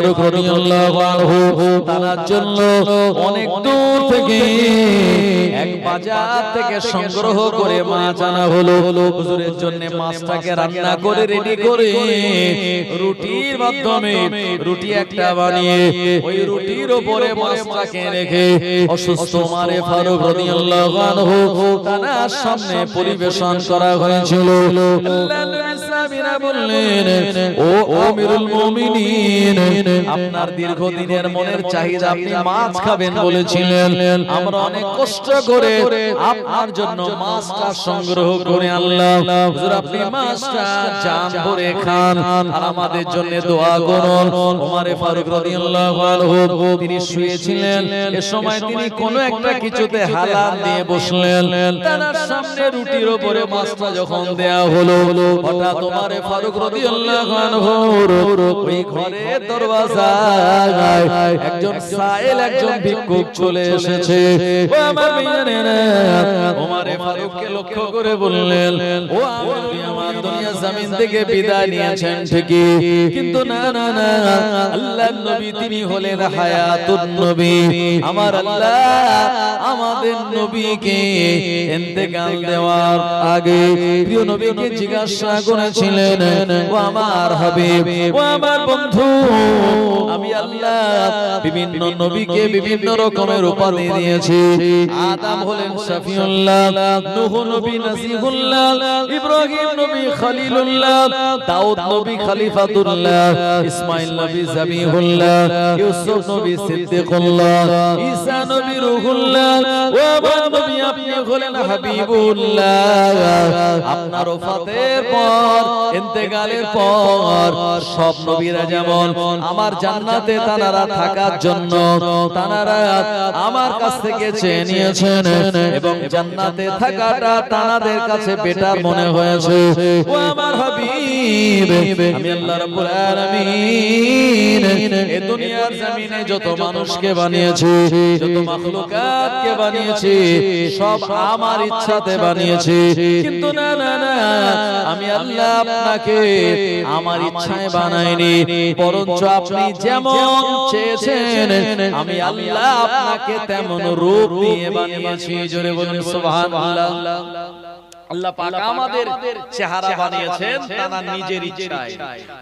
ফারুক রাদিয়াল্লাহু আনহু তার জন্য অনেক দূর থেকে এক বাজার থেকে সংগ্রহ করে মাছ আনা হলো। হুজুরের জন্য মাছটাকে রান্না করে রেডি করে রুটির মাধ্যমে রুটি একটা বানিয়ে ওই রুটির উপরে মাছটাকে রেখে অসুস্থ ওমর ফারুক রাদিয়াল্লাহু আনহু তার সামনে পরিবেশন করা হয়েছিল। আল্লাহর নবী সাহাবীরা বললেন, ও আমিরুল মুমিনিন, আপনার দীর্ঘদিনের মনের চাহিদা, আপনি মাছ খাবেন বলেছিলেন, আমরা অনেক কষ্ট করে আপনার জন্য মাছটা সংগ্রহ করে আনলাম। হুজুর আপনি মাছটা জান ভরে খান আর আমাদের জন্য দোয়া করুন। ওমর ফারুক রাদিয়াল্লাহু আনহু তিনি শুয়েছিলেন, এ সময় তিনি কোন একটা কিছুতে হালাল দিয়ে বসলেন। তার সামনে রুটির উপরে মাছটা যখন দেয়া হলো, হঠাৎ ওমর ফারুক রাদিয়াল্লাহু আনহু ওই ঘরের দরওয়াজায় একজন সাইল, একজন ভিক্ষুক চলে এসেছে। ও আমার ভাইয়েরা, ওমর ফারুককে লক্ষ্য করে বললেন, ও আপনি আমার দুনিয়া জমিন থেকে বিদায় নিয়েছেন ঠিকই, কিন্তু না না না, আল্লাহর নবী তিনি হলেন হায়াতুন নবী। আমার আল্লাহ আমাদের নবীকে ইন্তেকাল দেওয়ার আগে প্রিয় নবীকে জিজ্ঞাসা করেছিলেন, ও আমার হাবিব, ও আমার বন্ধু, আমি আল্লাহ বিভিন্ন নবীকে বিভিন্ন রকমের উপাধি দিয়েছি। আদম হলেন শফিউল্লাহ, নূহ নবী নাসিহুল্লাহ, ইব্রাহিম নবী খলিলুল্লাহ, দাউদ নবী খলিফাতুল্লাহ, ইসমাঈল নবী যাবিহুল্লাহ, ইউসুফ নবী সিদ্দিকুল্লাহ, ঈসা নবী রূহুল্লাহ, ও আমার নবী আপনি হলেন হাবিবুল্লাহ। আপনার ওফাতের পর, ইন্তেকালের পর সব নবীরা যেমন আমার জান্নাতে তারা থাকার জন্য তারা আমার কাছ থেকে চেয়ে নিয়েছেন এবং জান্নাতে থাকাটা তাদের কাছে বেটার মনে হয়েছে। ও আমার হাবিব, আমি আল্লাহ রাব্বুল আলামিন এই দুনিয়ার জমিনে যত মানুষকে বানিয়েছি, যত মাখলুকাতকে বানিয়েছি, সব আমার ইচ্ছাতে বানিয়েছি, কিন্তু না না না, আমি আল্লাহ আপনাকে আমার ইচ্ছায় বানাইনি, বরঞ্চ আপনি যেমন চেয়েছেন আমি আল্লাহ আপনাকে তেমন রূপ দিয়ে বানিয়েছি। জোরে বলুন সুবহানাল্লাহ। আল্লাহ পাক আমাদের চেহারা বানিয়েছেন তার নিজের ইচ্ছায়,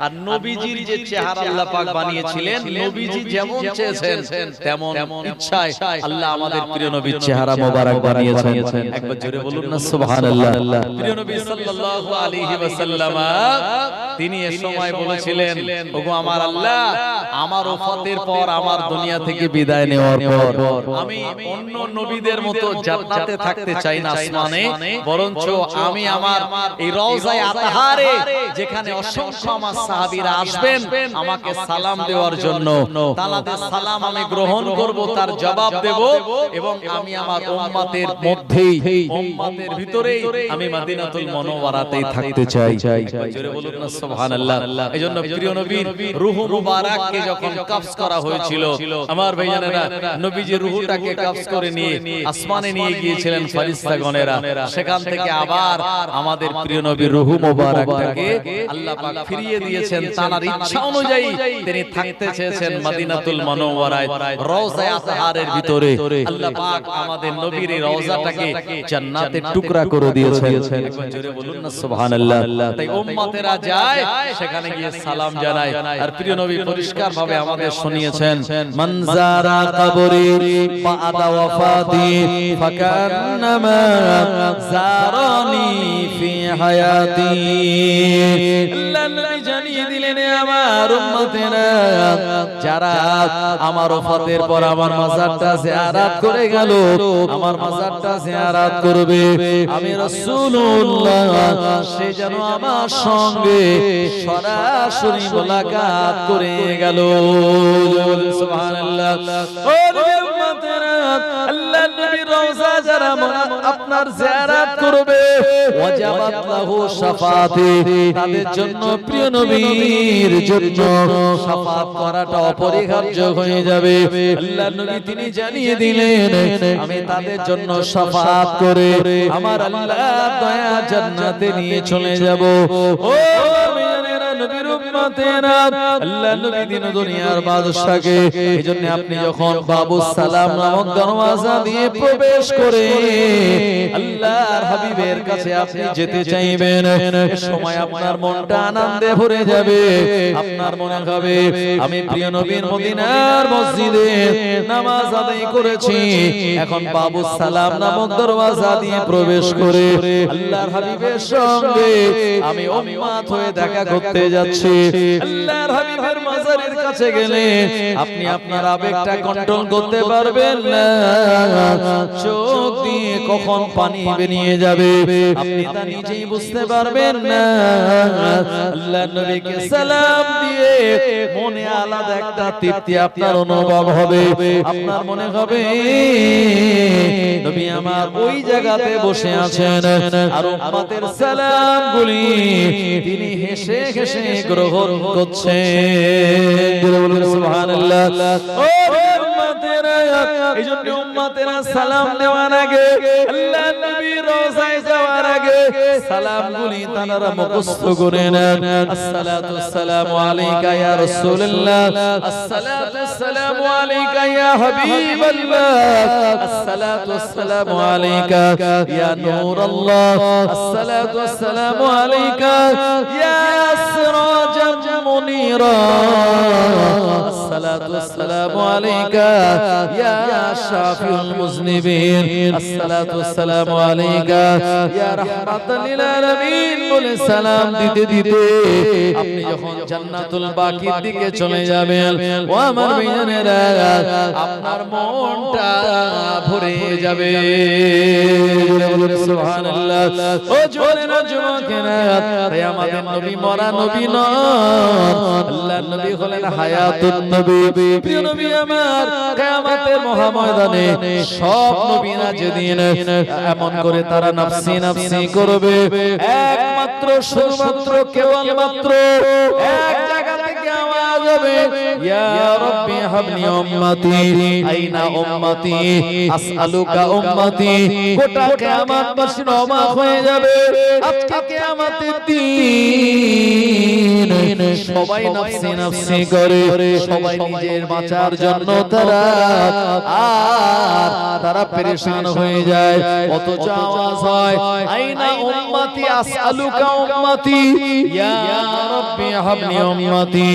আর নবীজির যে চেহারা আল্লাহ পাক বানিয়েছিলেন, নবীজি যেমন চেয়েছেন তেমন ইচ্ছায় আল্লাহ আমাদের প্রিয় নবীর চেহারা মোবারক বানিয়েছেন। একবার জোরে বলুন না সুবহানাল্লাহ। প্রিয় নবী সাল্লাল্লাহু আলাইহি ওয়াসাল্লাম তিনি এই সময় বলেছিলেন, ওগো আমার আল্লাহ, আমার ওফাতের পর, আমার দুনিয়া থেকে বিদায় নেওয়ার পর আমি অন্য নবীদের মতো জান্নাতে থাকতে চাই না আসমানে, বরঞ্চ আমি আমার এই রওজায়ে আতহারে যেখানে অসংখ্য আমার সাহাবীরা আসবেন আমাকে সালাম দেওয়ার জন্য, তাদের সালাম আমি গ্রহণ করব, তার জবাব দেব, এবং আমি আমার উম্মতের মধ্যেই, উম্মতের ভিতরেই আমি মদিনাতুল মুনাওয়ারাতেই থাকতে চাই। জোরে বলুন না সুবহানাল্লাহ। এজন্য প্রিয় নবীর রূহ মুবারককে যখন কবজ করা হয়েছিল, আমার ভাইজানেরা, নবীজি রূহটাকে কবজ করে নিয়ে আসমানে নিয়ে গিয়েছিলেন ফেরেশতাগণেরা। সেখান থেকে আবার আমাদের প্রিয় নবীর রূহ মুবারকটাকে আল্লাহ পাক ফিরিয়ে দিয়েছেন। তার ইচ্ছা অনুযায়ী তিনি থাকতে চেয়েছেন মদিনাতুল মুনাওয়ারায়, রওজায়ে আতহারের ভিতরে। আল্লাহ পাক আমাদের নবীর এই রওজাটাকে জান্নাতের টুকরা করে দিয়েছেন। একবার জোরে বলুন না সুবহানাল্লাহ। তাই উম্মতেরা যায় সেখানে গিয়ে সালাম জানায়, আর প্রিয় নবী পরিষ্কার ভাবে আমাদের শুনিয়েছেন, মান যারা কবরি বাদা ওয়াফাতি ফাকান্নামা যারানি ফি হায়াতি। আল্লাহ নবী জানিয়ে দিলেন, আমার উম্মতেরা যারা আমার ওফাতের পর আমার মাজারটা জিয়ারত করে গেল, আমার মাজারটা জিয়ারত করবে, আমি রাসূলুল্লাহ সে যেন আমার সঙ্গে সরাসরি মুলাকাত করে গেল। সুবহানাল্লাহ। ও নবীর উম্মতেরা, আল্লাহ নবীর রওজা যারা আপনার জিয়ারত করবে, ওয়াজাবাত লাহু শাফাআতি, তাদের জন্য প্রিয় নবীর জন্য শাফাআত করাটা অপরিহার্য হয়ে যাবে। আল্লাহ নবী তিনি জানিয়ে দিলেন, আমি তাদের জন্য শাফাআত করে আমার আল্লাহ দয়া জান্নাতে নিয়ে চলে যাব। ও নবীর উম্মত, উম্মতেরা আল্লাহ নবী দিন দুনিয়ার বাদশাকে এজন্য আপনি যখন বাবুস সালাম নামক দরওয়াজা দিয়ে প্রবেশ করে আল্লাহর হাবিবের কাছে আপনি যেতে চাইবেন এই সময় আপনার মনটা আনন্দে ভরে যাবে আপনার মনে হবে আমি প্রিয় নবীর মদিনার মসজিদে নামাজ আদায় করেছি এখন বাবুস সালাম নামক দরওয়াজা দিয়ে প্রবেশ করে আল্লাহর হাবিবের সঙ্গে আমি উম্মত হয়ে দেখা করতে যাচ্ছি আল্লাহর হাবিবের মাজারের কাছে গেলে আপনি আপনার আবেগটা কন্ট্রোল করতে পারবেন না চোখ দিয়ে কখন পানি বেরিয়ে যাবে আপনি তা নিজেই বুঝতে পারবেন না আল্লাহর নবীকে সালাম দিয়ে মনে আলাদা একটা তৃপ্তি আপনার অনুভব হবে আপনার মনে হবে নবী আমার ওই জায়গাতে বসে আছেন আর উম্মতের সালামগুলি তিনি হেসে হেসে গ্রহণ করছেন বলুন সুবহানাল্লাহ ও উম্মতেরা এইজন্য উম্মতেরা সালাম দেওয়ার আগে আল্লাহর নবীর রওজায় যাওয়ার আগে সালামগুলি তারা মুখস্থ করে নেন আসসালাতু আসসালামু আলাইকা ইয়া রাসূলুল্লাহ আসসালাতু আসসালামু আলাইকা ইয়া হাবিবাল্লাহ আসসালাতু আসসালামু আলাইকা ইয়া নূরাল্লাহ আসসালাতু আসসালামু আলাইকা ইয়া সিরাজাম মুনীরা আসসালাতু আসসালামু আলাইকা ইয়া শাফিউল মুজনিবিন আসসালাতু আসসালামু আলাইকা ইয়া রাহমাতাল লিল আলামিন বলে সালাম দিতে দিতে আপনি যখন জান্নাতুল বাকির দিকে চলে যাবেন ও আমার ভাইজানেরা আপনার মনটা ভরে যাবে বলুন সুবহানাল্লাহ ও জোরে না যুবকেরা তাই আমাদের নবী মরা নবী নন আল্লাহর নবী হলেন হায়াতুন নবী প্রিয় নবী আমার কিয়ামতের মহাময়দানে সব নবীরা যেদিন এমন করে তারা নফসি নফসি করবে একমাত্র শুধুমাত্র কেবলমাত্র এক জায়গা থেকে আওয়াজ হবে ইয়া রাব্বি হাবলি উম্মতি আইনা উম্মতি আসআলুকা উম্মতি গোটা কিয়ামতবাসী অবাক হয়ে যাবে আজকে কিয়ামতের দিন সবাই নফসি নফসি করে সবাই নিজের বাঁচার জন্য তারা পেরেশান হয়ে যায় অথচ আওয়াজ হয় আইনা উম্মতি আসআলুকা উম্মতি ইয়া রাব্বি হাবলি উম্মতি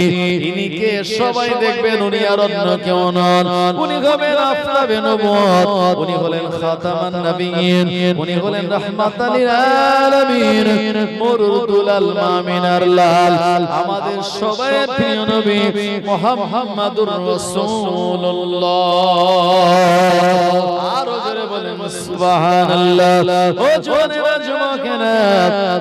ইনিকে সবাই দেখবেন উনি আর অন্য কেউ নন উনি হবেন আফতাবে নবুয়ত উনি হলেন খাতামান নবিয়্যিন উনি হলেন রাহমাতাল লিল আলামিন মুরদুল আল মামিনার লাল আমাদের সবার প্রিয় নবী মুহাম্মাদুর রাসূলুল্লাহ আর জোরে বলেন সুবহানাল্লাহ ও জোরে যুবকেরা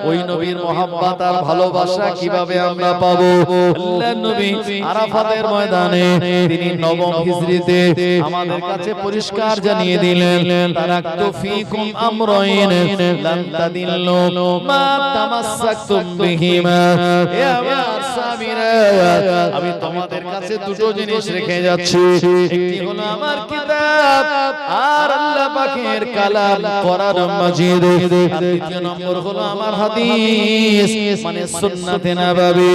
ওই নবীর মহব্বত আর ভালোবাসা কিভাবে আমরা পাবো আল্লাহর নবী আরাফাতের ময়দানে তিনি নবম হিজরিতে আমাদের কাছে পরিষ্কার জানিয়ে দিলেন তারাকতু ফীকুম আমরাইন লান তাদিল্লু মা তামাসসাকতুম বিহিমা হে আমার সাহাবীরা আমি তোমাদের কাছে দুটো জিনিস রেখে যাচ্ছি একটি হলো আমার কিতাব আর আল্লাহ পাকের কালাম কোরআন মাজিদ আর দ্বিতীয় নম্বর হলো আমার হাদিস মানে সুন্নাতে নববী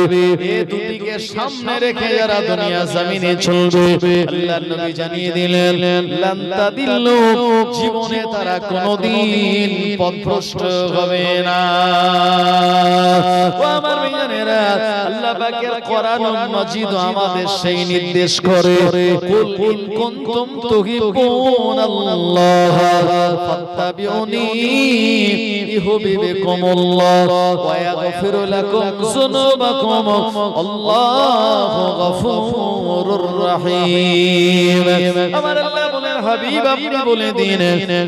এই দুটিকে সামনে রেখে যারা দুনিয়া জমিনে চলবে আল্লাহর নবী জানিয়ে দিলেন লান তাদিল্লু জীবনে তারা কোনোদিন পথভ্রষ্ট হবে না ও আমার ভাইজানেরা আল্লাহ পাকের কোরআন মাজিদ আমাদের সেই নির্দেশ করে কুল ইন কুনতুম তুহিব্বুনাল্লাহ ফাত্তাবিউনি ইউহিব্বুকুমুল্লাহ ওয়া ইয়াগফির লাকুম যুনুবাকুম আল্লাহু গফুরুর রহিম আমার আল্লাহ বলেন হাবিব আপনি বলে দিন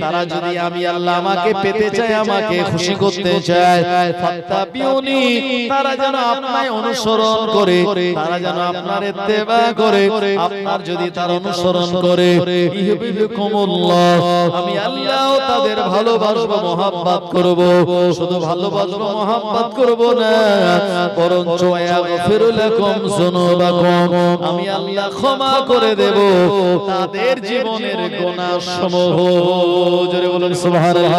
তারা যদি আমি আল্লাহ আমাকে পেতে চায় আমাকে খুশি করতে চায় ফাত্তাবিউনি তারা যেন আপনাকে অনুসরণ করে তারা যেন আপনার ইত্তেবা করে আপনার যদি তার অনুসরণ করে ইউহিব্বুকুমুল্লাহ আমি আল্লাহ তাদের ভালোবাসবো মহব্বত করব শুধু ভালোবাসবো মহব্বত করব না বরঞ্চ ইয়াগফির লাকুম যুনুবাকুম আমি আল্লাহ ক্ষমা করে দেব তাদের জীবনের গুনাহসমূহ জোরে বলুন সুবহানাল্লাহ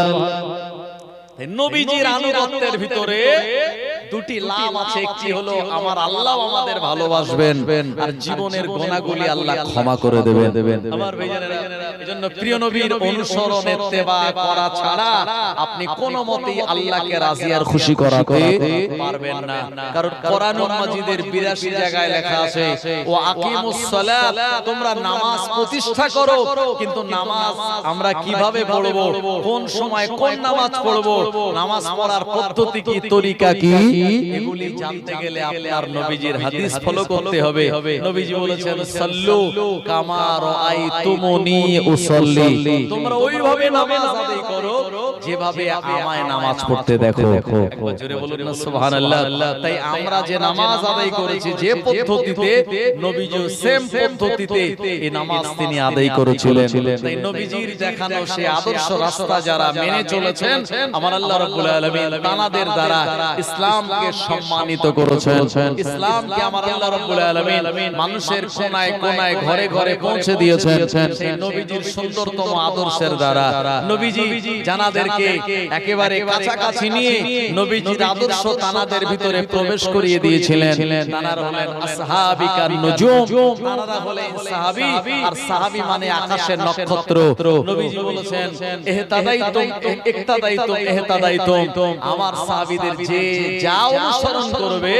নবীজির আনুগত্যের ভিতরে দুটি লাভ আছে, একটি হলো আমার আল্লাহ আমাদের ভালোবাসবেন আর জীবনের গুনাহগুলি আল্লাহ ক্ষমা করে দেবেন। আমার ভাইজানেরা, এজন্য প্রিয় নবীর অনুসরণ ইত্তেবা করা ছাড়া আপনি কোনো মতেই আল্লাহকে রাজি আর খুশি করাতে পারবেন না। কারণ কোরআনুল মাজিদের 82 জায়গায় লেখা আছে ও আকিমুস সালাত, তোমরা নামাজ প্রতিষ্ঠা করো। কিন্তু নামাজ আমরা কিভাবে পড়ব, কোন সময় কোন নামাজ পড়ব, নামাজ পড়ার পদ্ধতি কি, তরিকা কি, এগুলি জানতে গেলে আপনার নবীজির হাদিস ফলো করতে হবে। নবীজি বলেছেন সাল্লু কামা রাআইতুমুনি উসাল্লি, তোমরা ওইভাবে নামাজ আদায় করো যেভাবে আমায় নামাজ পড়তে দেখো। একবার জোরে বলুন না সুবহানাল্লাহ। তাই আমরা যে নামাজ আদায় করেছি যে পদ্ধতিতে, নবীজি সেম পদ্ধতিতে এই নামাজ তিনি আদায় করেছিলেন। তাই নবীজির দেখানো সেই আদর্শ রাস্তা যারা মেনে চলেছেন, আমার আল্লাহ রাব্বুল আলামিন তানাদের দ্বারা ইসলামকে সম্মানিত করেছেন। ইসলামকে আমার আল্লাহ রাব্বুল আলামিন মানুষের কোনায় কোনায় ঘরে ঘরে পৌঁছে দিয়েছেন সেই নবীজির সুন্দরতম আদর্শের দ্বারা। নবীজি জানাদেরকে একেবারে কাছাকাছি নিয়ে নবীজির আদর্শ তানাদের ভিতরে প্রবেশ করিয়ে দিয়েছিলেন। তানারা হলেন আসহাবিকান নুজুম, তানারা হলেন সাহাবী, আর সাহাবী মানে আকাশের নক্ষত্র। নবীজি বলেছেন ইহতাদাইতুম ইকতাদাইতুম ইহতাদাইতুম, আমার সাহাবীদের যে যা অনুসরণ করবে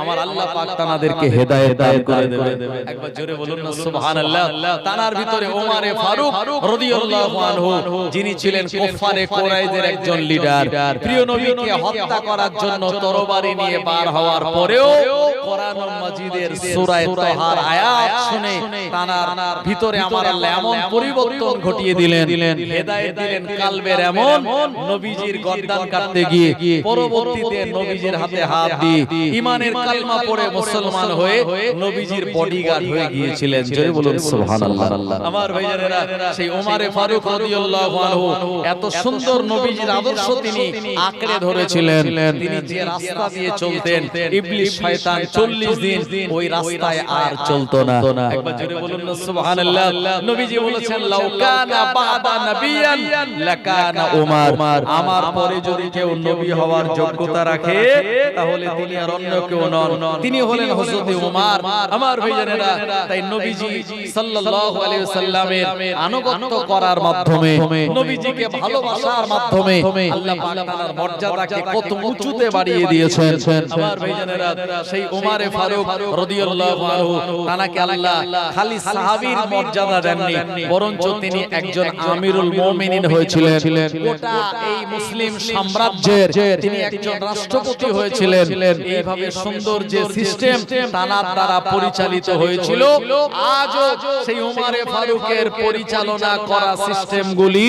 আমার আল্লাহ পাক তানাদেরকে হেদায়েত দান করে দেবেন। একবার জোরে বলুন না সুবহানাল্লাহ। তানার ভিতরে ওমরে ফারুক রাদিয়াল্লাহু আনহু, যিনি ছিলেন কুফারে কুরাইশের একজন লিডার, প্রিয় নবীকে হত্যা করার জন্য তরবারি নিয়ে বার হওয়ার পরেও কোরআনুল মাজিদের সূরা তাহার আয়াত শুনে তানার ভিতরে আমার আল্লাহ এমন পরিবর্তন ঘটিয়ে দিলেন, হেদায়েত দিলেন কালবের এমন, নবীজির গর্দান কাটতে গিয়ে পরবর্তীতে নবীজির হাতে হাত দিয়ে ঈমানের কালমা পড়ে মুসলমান হয়ে নবীজির বডিগার্ড হয়ে গিয়েছিলেন। জোরে বলুন সুবহানাল্লাহ। আমার ভাইজানেরা, সেই ওমরে ফারুক রাদিয়াল্লাহু আনহু এত সুন্দর নবীজির আদর্শ তিনি আঁকড়ে ধরেছিলেন। তিনি যে রাস্তা দিয়ে চলতেন, ইবলিস শয়তান 40 দিন ওই রাস্তায় আর চলতো না। একবার জোরে বলুন না সুবহানাল্লাহ। নবীজি বলেছেন লাউ কানা বাদা নাবিয়ান লাকানা উমর, আমার পরে যদি কেউ নবী হওয়ার যোগ্যতা রাখে তাহলে তিনি আর অন্য কেউ নন, তিনি হলেন হযরত উমর। আমার ভাইজানেরা, তাই নবীজি সাল্লাল্লাহু আলাইহি ওয়াসাল্লামের আনুগত্য করার মাধ্যমে, নবীজিকে ভালোবাসার মাধ্যমে আল্লাহ পাক তার মর্যাদাকে কত উঁচুতে বাড়িয়ে দিয়েছেন। আমার ভাইজানেরা, সেই ওমরে ফারুক রাদিয়াল্লাহু আনহু, তানাকে আল্লাহ খালি সাহাবীর মর্যাদা দেননি, বরঞ্চ তিনি একজন আমিরুল মুমিনিন হয়েছিলেন। গোটা এই মুসলিম সাম্রাজ্যের তিনি একজন রাষ্ট্রপতি হয়েছিলেন। এইভাবে সুন্দর যে সিস্টেম তানার দ্বারা পরিচালিত হয়েছিল, আজও সেই ওমরে ফারুকের পরিচালনা করা সিস্টেমগুলি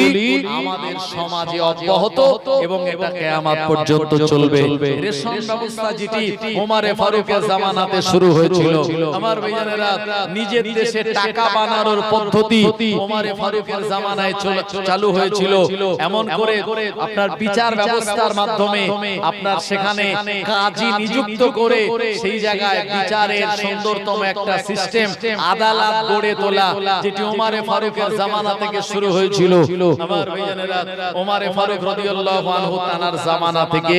আমাদের সমাজে অব্যাহত এবং এটা কিয়ামত পর্যন্ত চলবে। রেশন ব্যবস্থা যেটি ওমরে ফারুকের জামানাতে শুরু হয়েছিল, আমার ভাইজানেরা, নিজের দেশে টাকা বানানোর পদ্ধতি ওমরে ফারুকের জামানায় চালু হয়েছিল। এমন করে আপনার বিচার ব্যবস্থার মাধ্যমে আপনার সেখানে কাজী নিযুক্ত করে সেই জায়গায় বিচারের সুন্দরতম একটা সিস্টেম, আদালত গড়ে তোলা, যেটি ওমরে ফারুকের জামানা থেকে শুরু হয়েছিল। আমার ভাইজানেরা, ওমরে ফারুক রাদিয়াল্লাহু আনহু তানার জামানা থেকে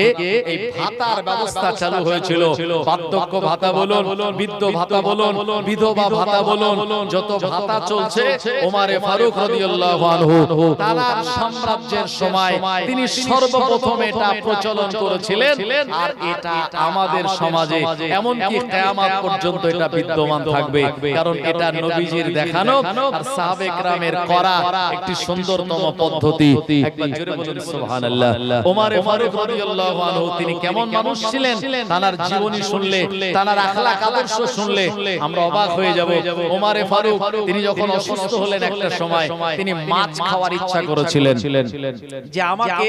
এই ভাতার ব্যবস্থা চালু হয়েছিল। বার্ধক্য ভাতা বলুন, বৃদ্ধ ভাতা বলুন, বিধবা ভাতা বলুন, যত ভাতা চলছে ওমরে ফারুক রাদিয়াল্লাহু আনহু তানার সাম্রাজ্যের সময় তিনি সর্বপ্রথম এটা প্রচলন করেছিলেন। আর এটা আমাদের সমাজে এমনকি কিয়ামত পর্যন্ত এটা বিদ্যমান থাকবে, কারণ এটা নবীজির দেখানো আর সাহাবে কেরামের করা একটি সুন্দরতম পদ্ধতি। একবার জোরে বলুন সুবহানাল্লাহ। ওমরে ফারুক রাদিয়াল্লাহু আনহু তিনি কেমন মানুষ ছিলেন, তার জীবনী শুনলে, তার আখলাক আদর্শ শুনলে আমরা অবাক হয়ে যাব। ওমরে ফারুক তিনি যখন অসুস্থ হলেন একটা সময়, তিনি মাছ খাওয়ার ইচ্ছা করেছিলেন, যে আমাকে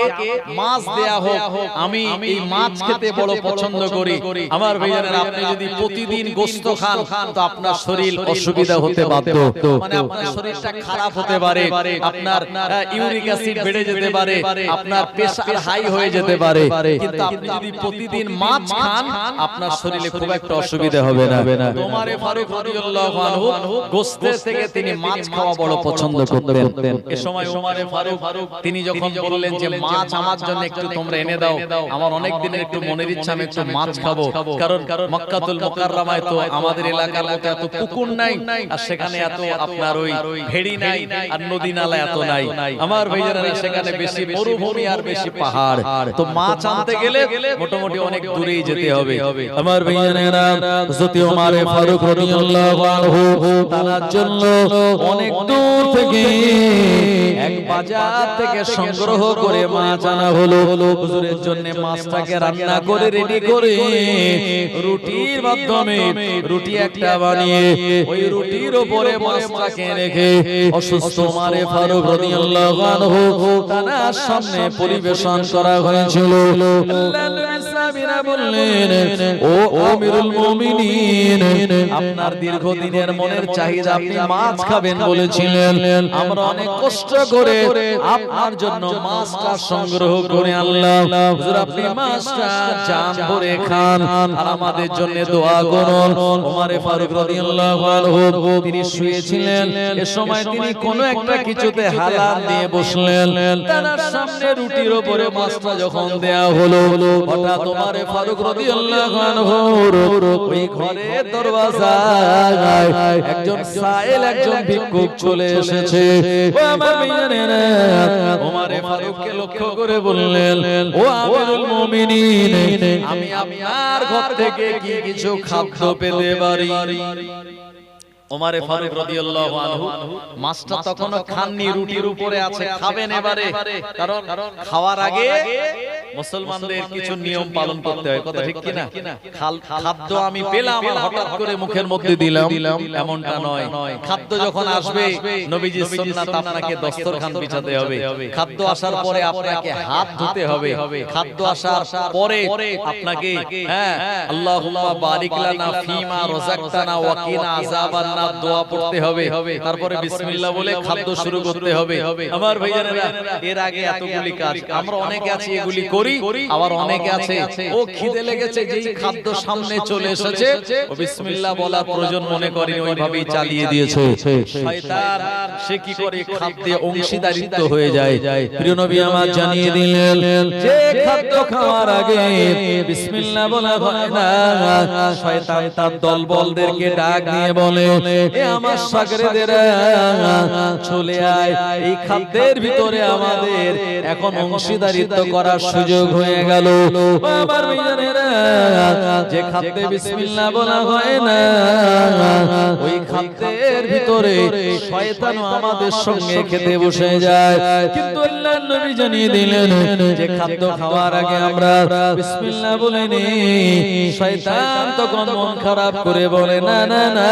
মাছ দেয়া হোক, আমি এই মাছ খেতে বড় পছন্দ করি। আমার ভাইজানেরা, আপনি যদি প্রতিদিন গোশত খান তো আপনার শরীর অসুবিধা হতে বাধ্য, মানে আপনার শরীরটা খারাপ হতে পারে, আপনার ইউরিক অ্যাসিড বেড়ে যেতে পারে, আপনার প্রেসার হাই হয়ে যেতে পারে। কিন্তু আপনি যদি প্রতিদিন মাছ খান আপনার শরীরে খুব একটা অসুবিধা হবে না। ওমরে ফারুক রাদিয়াল্লাহু আনহু গোশতের থেকে তিনি মাছ খাওয়া বড় পছন্দ করতেন। এই সময় ওমরে ফারুক তিনি যখন বললেন যে মাছ আমার জন্য একটু তোমরা এনে দাও, আমার অনেক দিনের একটু মনে মনের ইচ্ছা আমি একটু মাছ খাবো, কারণ মক্কাতুল মুকাররমায় তো আমাদের এলাকার মতো এত পুকুর নাই, আর সেখানে এত আপনার ওই ভেড়ি নাই, আর নদী নালা এত নাই। আমার ভাইজানেরা সেখানে বেশি মরুভূমি আর বেশি পাহাড়, তো মাছ আনতে গেলে মোটামুটি অনেক দূরেই যেতে হবে। আমার ভাইজানেরা হযরত ওমর ফারুক রাদিয়াল্লাহু আনহু তার জন্য অনেক দূর থেকে এক বাজার থেকে সংগ্রহ করে মাছ আনা হলো। হুজুরের জন্য মাছটাকে রান্না করে রেডি করে রুটির মাধ্যমে রুটি একটা বানিয়ে ওই রুটির উপরে মাছটাকে রেখে অসুস্থ ওমর ফারুক রাদিয়াল্লাহু আনহু তার সামনে পরিবেশন করা হয়েছিল। আল্লাহর নবী সাহাবীরা বললেন, ও আমিরুল মুমিনিন, আপনার দীর্ঘদিনের মনের চাহিদা, আপনি মাছ খাবেন বলেছিলেন, আমরা অনেক কষ্ট করে আপনার জন্য মাছটা সংগ্রহ করে আনলাম। হুজুর আপনি মাছটা জান ভরে খান আর আমাদের জন্য দোয়া করুন। ওমর ফারুক রাদিয়াল্লাহু আনহু তিনি শুয়েছিলেন, এ সময় তিনি কোন একটা কিছুতে হালাল দিয়ে বসলেন। তার সামনে রুটির উপরে মাছটা যখন দেয়া হলো, হঠাৎ ওমর ফারুক রাদিয়াল্লাহু আনহু ওই ঘরের দরওয়াজায় একজন সাইল, একজন ভিক্ষুক চলে এসেছে। ও আমার ভাইজানেরা, ওমর ফারুককে লক্ষ্য করে বললেন, ও আমিরুল মুমিনিন, আমি আপনার ঘর থেকে কি কিছু খাদ্য পেতে পারি? ওমর ফারুক রাদিয়াল্লাহু আনহু মাছটা তখনও খাননি, রুটির উপরে আছে, খাবেন এবারে। কারণ খাওয়ার আগে মুসলমানদের কিছু নিয়ম পালন করতে হয়, কথা ঠিক কিনা? খাদ্য আমি পেলাম আর হঠাৎ করে মুখের মধ্যে দিলাম, এমনটা নয়। খাদ্য যখন আসবে, নবীজির সুন্নাত আপনাকে দস্তরখান বিছাতে হবে। খাদ্য আসার পরে আপনাকে হাত ধুতে হবে। খাদ্য আসার পরে আপনাকে আল্লাহুম্মা বারিক লানা ফিমা রাযাকতানা ওয়া কিনা আযাবান নার দোয়া পড়তে হবে। তারপরে বিসমিল্লাহ বলে খাদ্য শুরু করতে হবে। আমার ভাইজানেরা, এর আগে এতগুলি কাজ আমরা অনেকে আছি এগুলি করি, আবার অনেকে আছে ও খিদে লেগেছে, যেই খাদ্য সামনে চলে এসেছে ও বিসমিল্লাহ বলার প্রয়োজন মনে করেনি, ওইভাবেই চালিয়ে দিয়েছে। শয়তান সে কি করে খাদ্যে অংশীদারিত্ব হয়ে যায়। প্রিয় নবী আমার জানিয়ে দিলেন যে খাদ্য খাওয়ার আগে বিসমিল্লাহ বলা হয় না, শয়তান তার দলবলদেরকে ডাক দিয়ে বলে, এ আমার শাগরেদেরা চলে আয়, এই খাদ্যের ভিতরে আমাদের এখন অংশীদারিত্ব করার সুযোগ হয়ে গেল। আমার ভাইজানেরা, যে খাদ্যে বিসমিল্লাহ বলা হয় না, ওই খাদ্যের ভিতরে শয়তানও আমাদের সঙ্গে খেতে বসে যায়। কিন্তু আল্লাহর নবী জানিয়ে দিলেন যে খাদ্য খাওয়ার আগে আমরা বিসমিল্লাহ বলে নি, শয়তান তখন মন খারাপ করে বলে, না না না,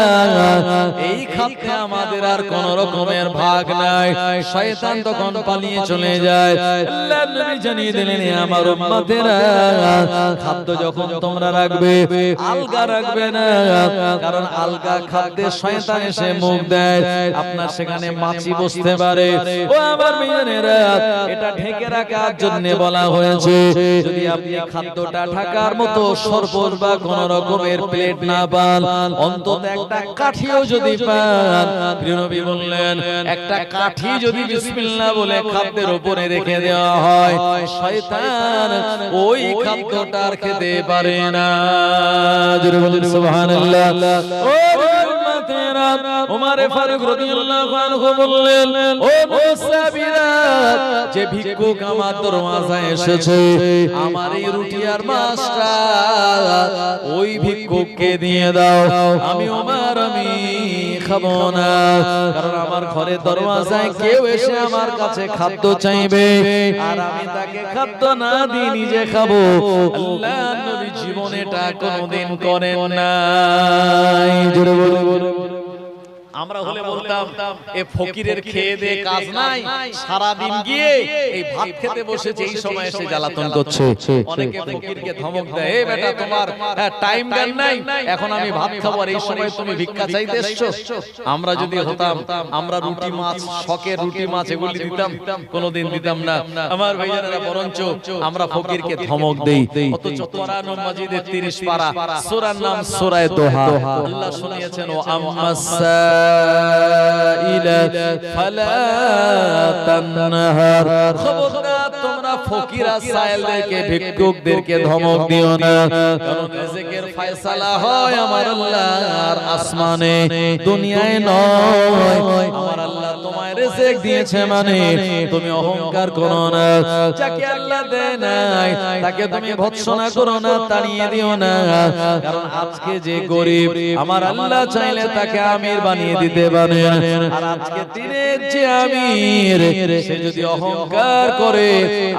এই খাদ্যে আমাদের আর কোন রকমের ভাগ নাই। শয়তান তখন পালিয়ে চলে যায়। আল্লাহর নবী জানিয়ে দিলেন, আমার উম্মতেরা, খাদ্য যখন তোমরা রাখবে আলগা রাখবে না, কারণ আলগা খাদ্যে শয়তান এসে মুখ দেয়, আপনার সেখানে মাছি বসতে পারে। ও আমার ভাইজানেরা, এটা ঢেকে রাখার জন্য বলা হয়েছে। যদি আপনি খাদ্যটা ঢাকার মতো সরবত বা কোন রকমের প্লেট না পান, অন্তত একটা কাঠিও যদি পান, প্রিয় নবী বললেন, একটা কাঠি যদি বিসমিল্লাহ বলে খাদ্যের উপরে রেখে দেওয়া হয়, শয়তান ওই খাদ্যটা আর খেতে পারে না। জোরে বলুন সুবহানাল্লাহ। ও উম্মতেরা, ওমর ফারুক রাদিয়াল্লাহু আনহু বললেন, ও মুসাফিরা, যে ভিক্ষুক আমার দরওয়াজায় এসেছে, আমার এই রুটি আর মাছটা ওই ভিক্ষুককে দিয়ে দাও। আমি ওমর আমি খাবো না, কারণ আমার ঘরের দরওয়াজায় কেউ এসে আমার কাছে খাদ্য চাইবে আর আমি তাকে খাদ্য না দিয়ে নিজে খাবো। আল্লাহর নবী জীবনে এটা কোনোদিন করেন নাই। জোরে বলুন। আমরা হলে বলতাম, এ ফকিরের খেয়ে দে কাজ নাই, সারা দিন গিয়ে এই ভাত খেতে বসেছে, এই সময় এসে জ্বালাতন করছে। অনেকে ফকিরকে ধমক দেয়, এই বেটা তোমার টাইম গান নাই, এখন আমি ভাত খাবো আর এই সময় তুমি ভিক্ষা চাইতে এসছো। আমরা যদি হতাম, আমরা রুটি মাছ, শখের রুটি মাছ এগুলি দিতাম? কোনোদিন দিতাম না। আমার ভাইজানেরা, বরঞ্চ আমরা ফকিরকে ধমক দেই। অথচ কোরআন মাজিদের 30 পারা সূরার নাম সূরা দোহা। আল্লাহ শুনিয়েছেন, ও আম্মাসা ইলা ফালা তানহার, খবরদার তোমরা ফকিরা সায়েলদেরকে ভিক্ষুকদেরকে ধমক দিও না, কারণ রিজিকের ফয়সালা হয় আমার আল্লাহর আসমানে, দুনিয়ায় নয়। আমার আল্লাহ তোমায় রিজিক দিয়েছে মানে তুমি অহংকার করো না, যাকে আল্লাহ দেয় নাই তাকে তুমি ভৎসনা করো না, তাড়িয়ে দিও না, কারণ আজকে যে গরিব আমার আল্লাহ চাইলে তাকে আমির বানিয়ে দিতে পারেন, আর আজকে দিনের যে আমির সে যদি অহংকার করে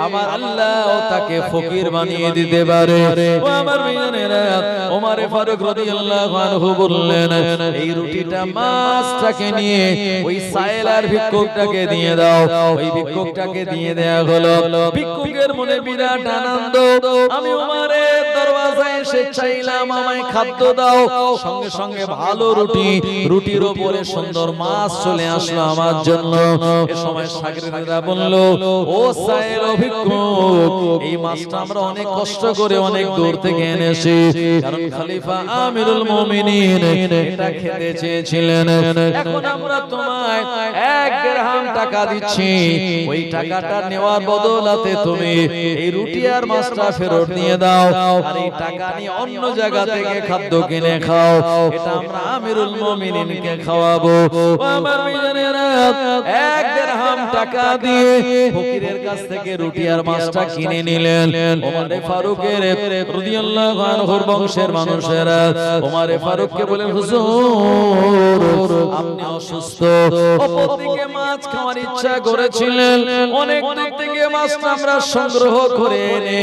আমার আল্লাহ তাকে ফকির বানিয়ে দিতে পারে। ও আমার ভাইয়েরা, ওমর ফারুক রাদিয়াল্লাহু আনহু বললেন, এই রুটিটা মাছটাকে নিয়ে ওই সায়েল আর ভিক্ষুকটাকে দিয়ে দাও। ওই ভিক্ষুকটাকে দিয়ে দেয়া হলো। ভিক্ষুকের মনে বিরাট আনন্দ, আমি ওমরের দরওয়াজায় এসে চাইলাম আমায় খাদ্য দাও, সঙ্গে সঙ্গে ভালো রুটি, রুটির উপরে সুন্দর মাছ চলে আসলো আমার জন্য। এ সময় শাগিরদেরা বলল, ও সায়েল ও ভিক্ষুক, এই মাছটা আমরা অনেক কষ্ট করে অনেক দূর থেকে এনেছি, কারণ খলিফা আমিরুল মুমিনিন এটা খেতে চেয়েছিলেন। এখন আমরা তোমায় 1 দিরহাম টাকা দিচ্ছি, ওই টাকাটা নেওয়ার বদলাতে তুমি এই রুটি আর মাছটা ফেরত দিয়ে দাও, আর এই টাকা নিয়ে অন্য জায়গা থেকে খাদ্য কিনে খাও, এটা আমরা আমিরুল মুমিনিনকে খাওয়াবো। আমার ভাইয়েরা, 1 দিরহাম টাকা দিয়ে ফকিরের কাছ থেকে রুটি আর মাছটা কিনে নিলেন। ওমর ফারুকের রাদিয়াল্লাহু আনহুর বংশের মানুষেরা ওমর ফারুককে বলেন, হুজুর আপনি অসুস্থ, অপরদিকে মাছ খাওয়ার ইচ্ছা করেছিলেন, অনেক দূর থেকে মাছটা আমরা সংগ্রহ করে এনে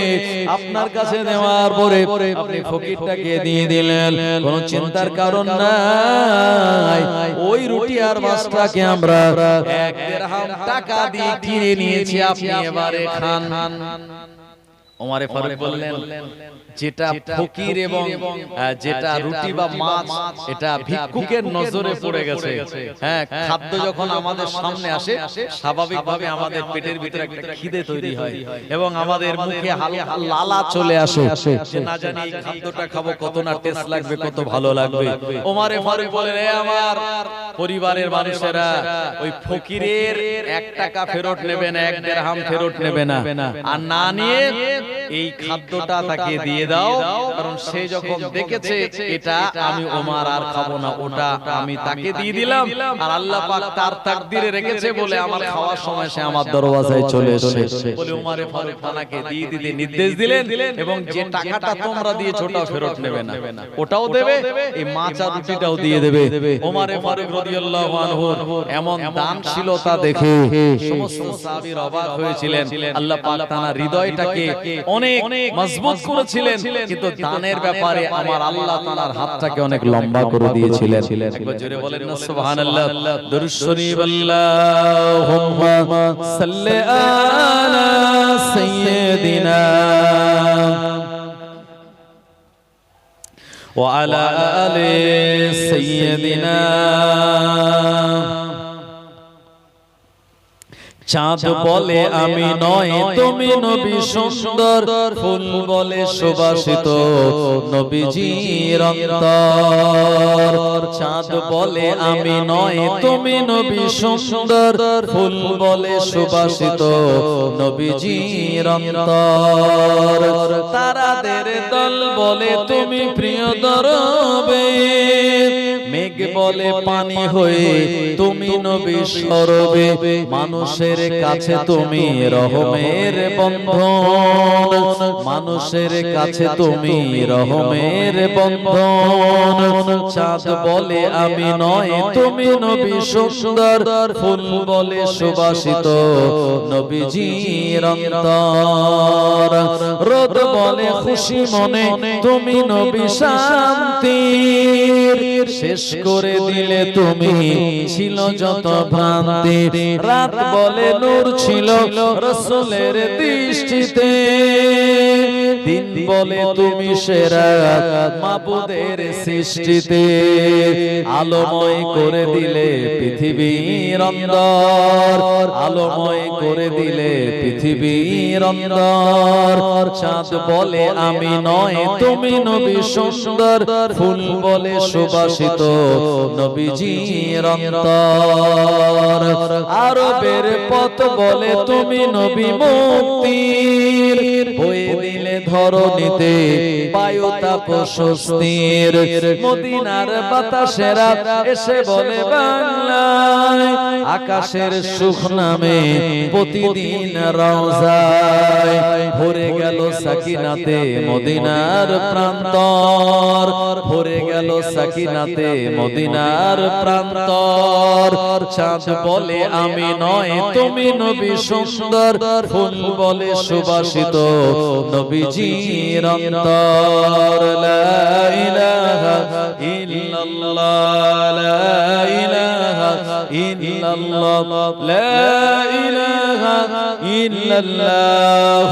আপনার কাছে নেওয়ার পরে আপনি ফকিরটাকে দিয়ে দিলেন, কোনো চিন্তার কারণ নাই, ওই রুটি আর মাছটাকে আমরা 1 দিরহাম টাকা দিয়ে কিনে নিয়েছি, আপনি এবারে খান। ওমর ফারুক বললেন, যেটা ফকির এবং যেটা রুটি বা মাছ এটা ভিক্ষুকের নজরে পড়ে গেছে, হ্যাঁ, খাদ্য যখন আমাদের সামনে আসে স্বাভাবিকভাবে আমাদের পেটের ভিতরে একটা খিদে তৈরি হয় এবং আমাদের মুখে হালকা লালা চলে আসে, যে না জানি এই খাদ্যটা খাবো কত না টেস্ট লাগবে, কত ভালো লাগবে। ওমর ফারুক বলেন, এ আমার পরিবারের মানুষেরা, ওই ফকিরের 1 টাকা ফেরত নেবে না, 1 দিরহাম ফেরত নেবে না, আর না নিয়ে এই খাদ্যটা তাকে দিয়ে দাও, কারণ সে যখন দেখেছে এটা আমি ওমর আর খাবো না, ওটা আমি তাকে দিয়ে দিলাম, আর আল্লাহ পাক তার তাকদিরে রেখেছে বলে আমার খাওয়ার সময় সে আমার দরওয়াজায় চলে এসেছে বলে ওমর ফারুক তাকে দিয়ে দিতে নির্দেশ দিলেন, এবং যে টাকাটা তোমরা দিয়েছো ওটাও ফেরত নেবে না, ওটাও দেবে, এই মাছ আর রুটিটাও দিয়ে দেবে। ওমর ফারুক রাদিয়াল্লাহু আনহু এমন দানশীলতা দেখে সমস্ত সাহাবীরা অবাক হয়েছিলেন। আল্লাহ পাক তার হৃদয়টাকে অনেক মজবুত করেছিলেন, কিন্তু দানের ব্যাপারে আমার আল্লাহ তাআলার হাতটাকে অনেক লম্বা করে দিয়েছিলেন। একবার জোরে বলেন না সুবহানাল্লাহ। দরুদ শরীফ, আল্লাহুম্মা সাল্লি আলা সাইয়্যিদিনা ওয়া আলা আলি সাইয়্যিদিনা। চাঁদ বলে আমি নয় তুমি নবী সুন্দর, ফুল বলে সুবাসিত নবীজির অন্তর। চাঁদ বলে আমি নয় তুমি নবী সুন্দর, ফুল বলে সুবাসিত নবীজির অন্তর। তারাদের দল বলে তুমি প্রিয় দরবে, মেঘ বলে পানি হয়ে তুমি নবী সরবে, মানুষের কাছে তুমি রহমের বন্ধন, মানুষের কাছে তুমি রহমের বন্ধন। চাঁদ বলে আমি নয় তুমি নবী সুন্দর, ফুল বলে সুবাসিত নবীজির অন্তর। রোদ বলে খুশি মনে তুমি নবী শান্তির, শেষ করে দিলে তুমি ছিল যত ভ্রান্তি। রাত বলে নূর ছিল রাসূলের দৃষ্টিতে, দিন বলে তুমি সেরা মাবুদের সৃষ্টিতে আলোময় করে দিলে পৃথিবীর অন্দর আলোময় করে দিলে পৃথিবীর অন্দর চাঁদ বলে আমি নয় তুমি নবী সুন্দর ফুল বলে সুবাসিত নবীজির অন্তর আরবের পথ বলে তুমি নবী মুক্তির বয়ে দিলে ধরণীতে বায়ুতাপ স্বস্তির মদিনার বাতাসেরা এসে বলে বাংলায় আকাশের সুখ নামে প্রতিদিন রওজায় ভরে গেল সাকিনাতে মদিনার প্রান্তর ভরে গেল সাকিনাতে মদিনার প্রান্তর চাঁদ বলে আমি নয় তুমি নবী সুন্দর ফুল বলে সুবাসিত নবীজির অন্তর লা ইলাহা ইল্লাল্লাহ লা ইলাহা ইল্লাল্লাহ লা ইলাহা ইল্লাল্লাহ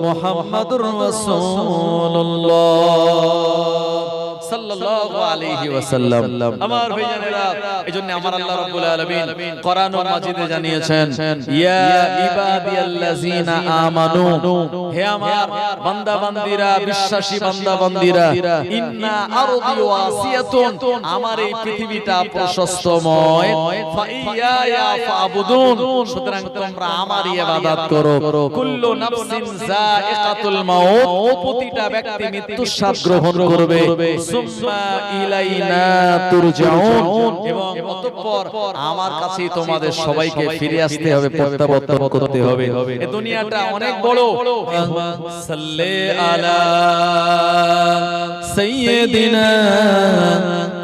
মুহাম্মাদুর রাসূলুল্লাহ সাল্লাল্লাহু আলাইহি ওয়াসাল্লাম। আমার ভাইজানেরা এজন্য আমার আল্লাহ রাব্বুল আলামিন কোরআন মাজিদে জানিয়েছেন ইয়া ইবাদিয়াল্লাযিনা আমানু হে আমার বান্দা বান্দীরা বিশ্বাসী বান্দা বান্দীরা ইন্না আরদি ওয়াসিয়াতুন আমার এই পৃথিবীটা প্রশস্তময় ফাইয়া ফাবুদুন সুতরাং তোমরা আমারই ইবাদত করো কুল্লু নাফসিন যায়িকাতুল মাউত প্রতিটা ব্যক্তি মৃত্যু স্বাদ গ্রহণ করবে সুম্মা ইলাইনা তুরজাউন এবং অতঃপর আমার কাছেই তোমাদের সবাইকে ফিরে আসতে হবে প্রত্যাবর্তন করতে হবে এই দুনিয়াটা অনেক বড় সাল্লি আলা সাইয়্যিদিনা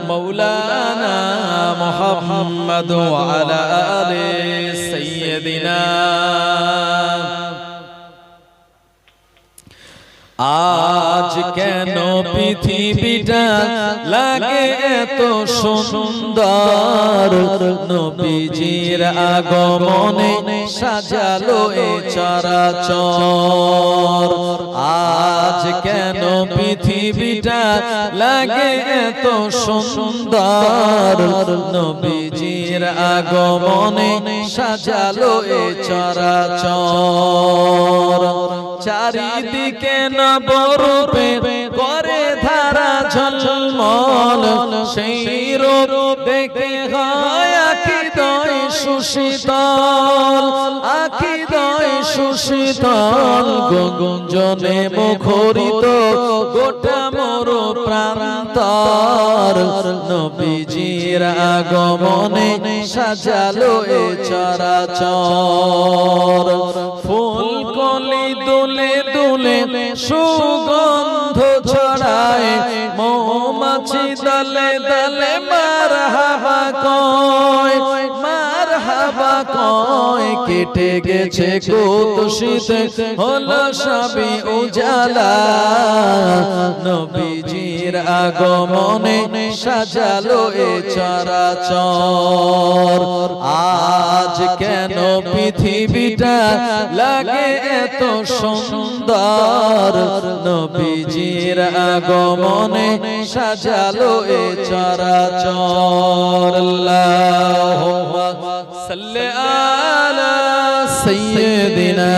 মাওলানা মুহাম্মদ ওয়া আলা আলি সাইয়্যিদিনা আজ কেন পৃথিবীটা লাগে এত সুন্দর নবীজির আগমনে সাজালো এ চরাচর আজ কেন পৃথিবীটা লাগে এত সুন্দর নবীজির আগমনে সাজালো এ চরাচর চারিদিকে নবরূপে করে ধারা ঝলমল সেই রূপ দেখে হয় আখি দয় সুশীতল আখি দয় সুশীতল গুঞ্জনে মুখরিত গোটা মোর প্রান্তর নবীজির আগমনে সাজালো এ চরাচর ফুল কলি দুলে দুলে সুগন্ধ ছড়ায় মৌমাছি দলে দলে মারহাবা কয় কেটে গেছে কুতুশিত হলো সবই উজালা নবীজির আগমনে সাজালো এ চরাচর আজ কেন পৃথিবীটা লাগে এত সুন্দর নবীজির আগমনে সাজালো এ চরাচর আল্লাহুম্মা সাল্লি আলা সাইয়্যিদিনা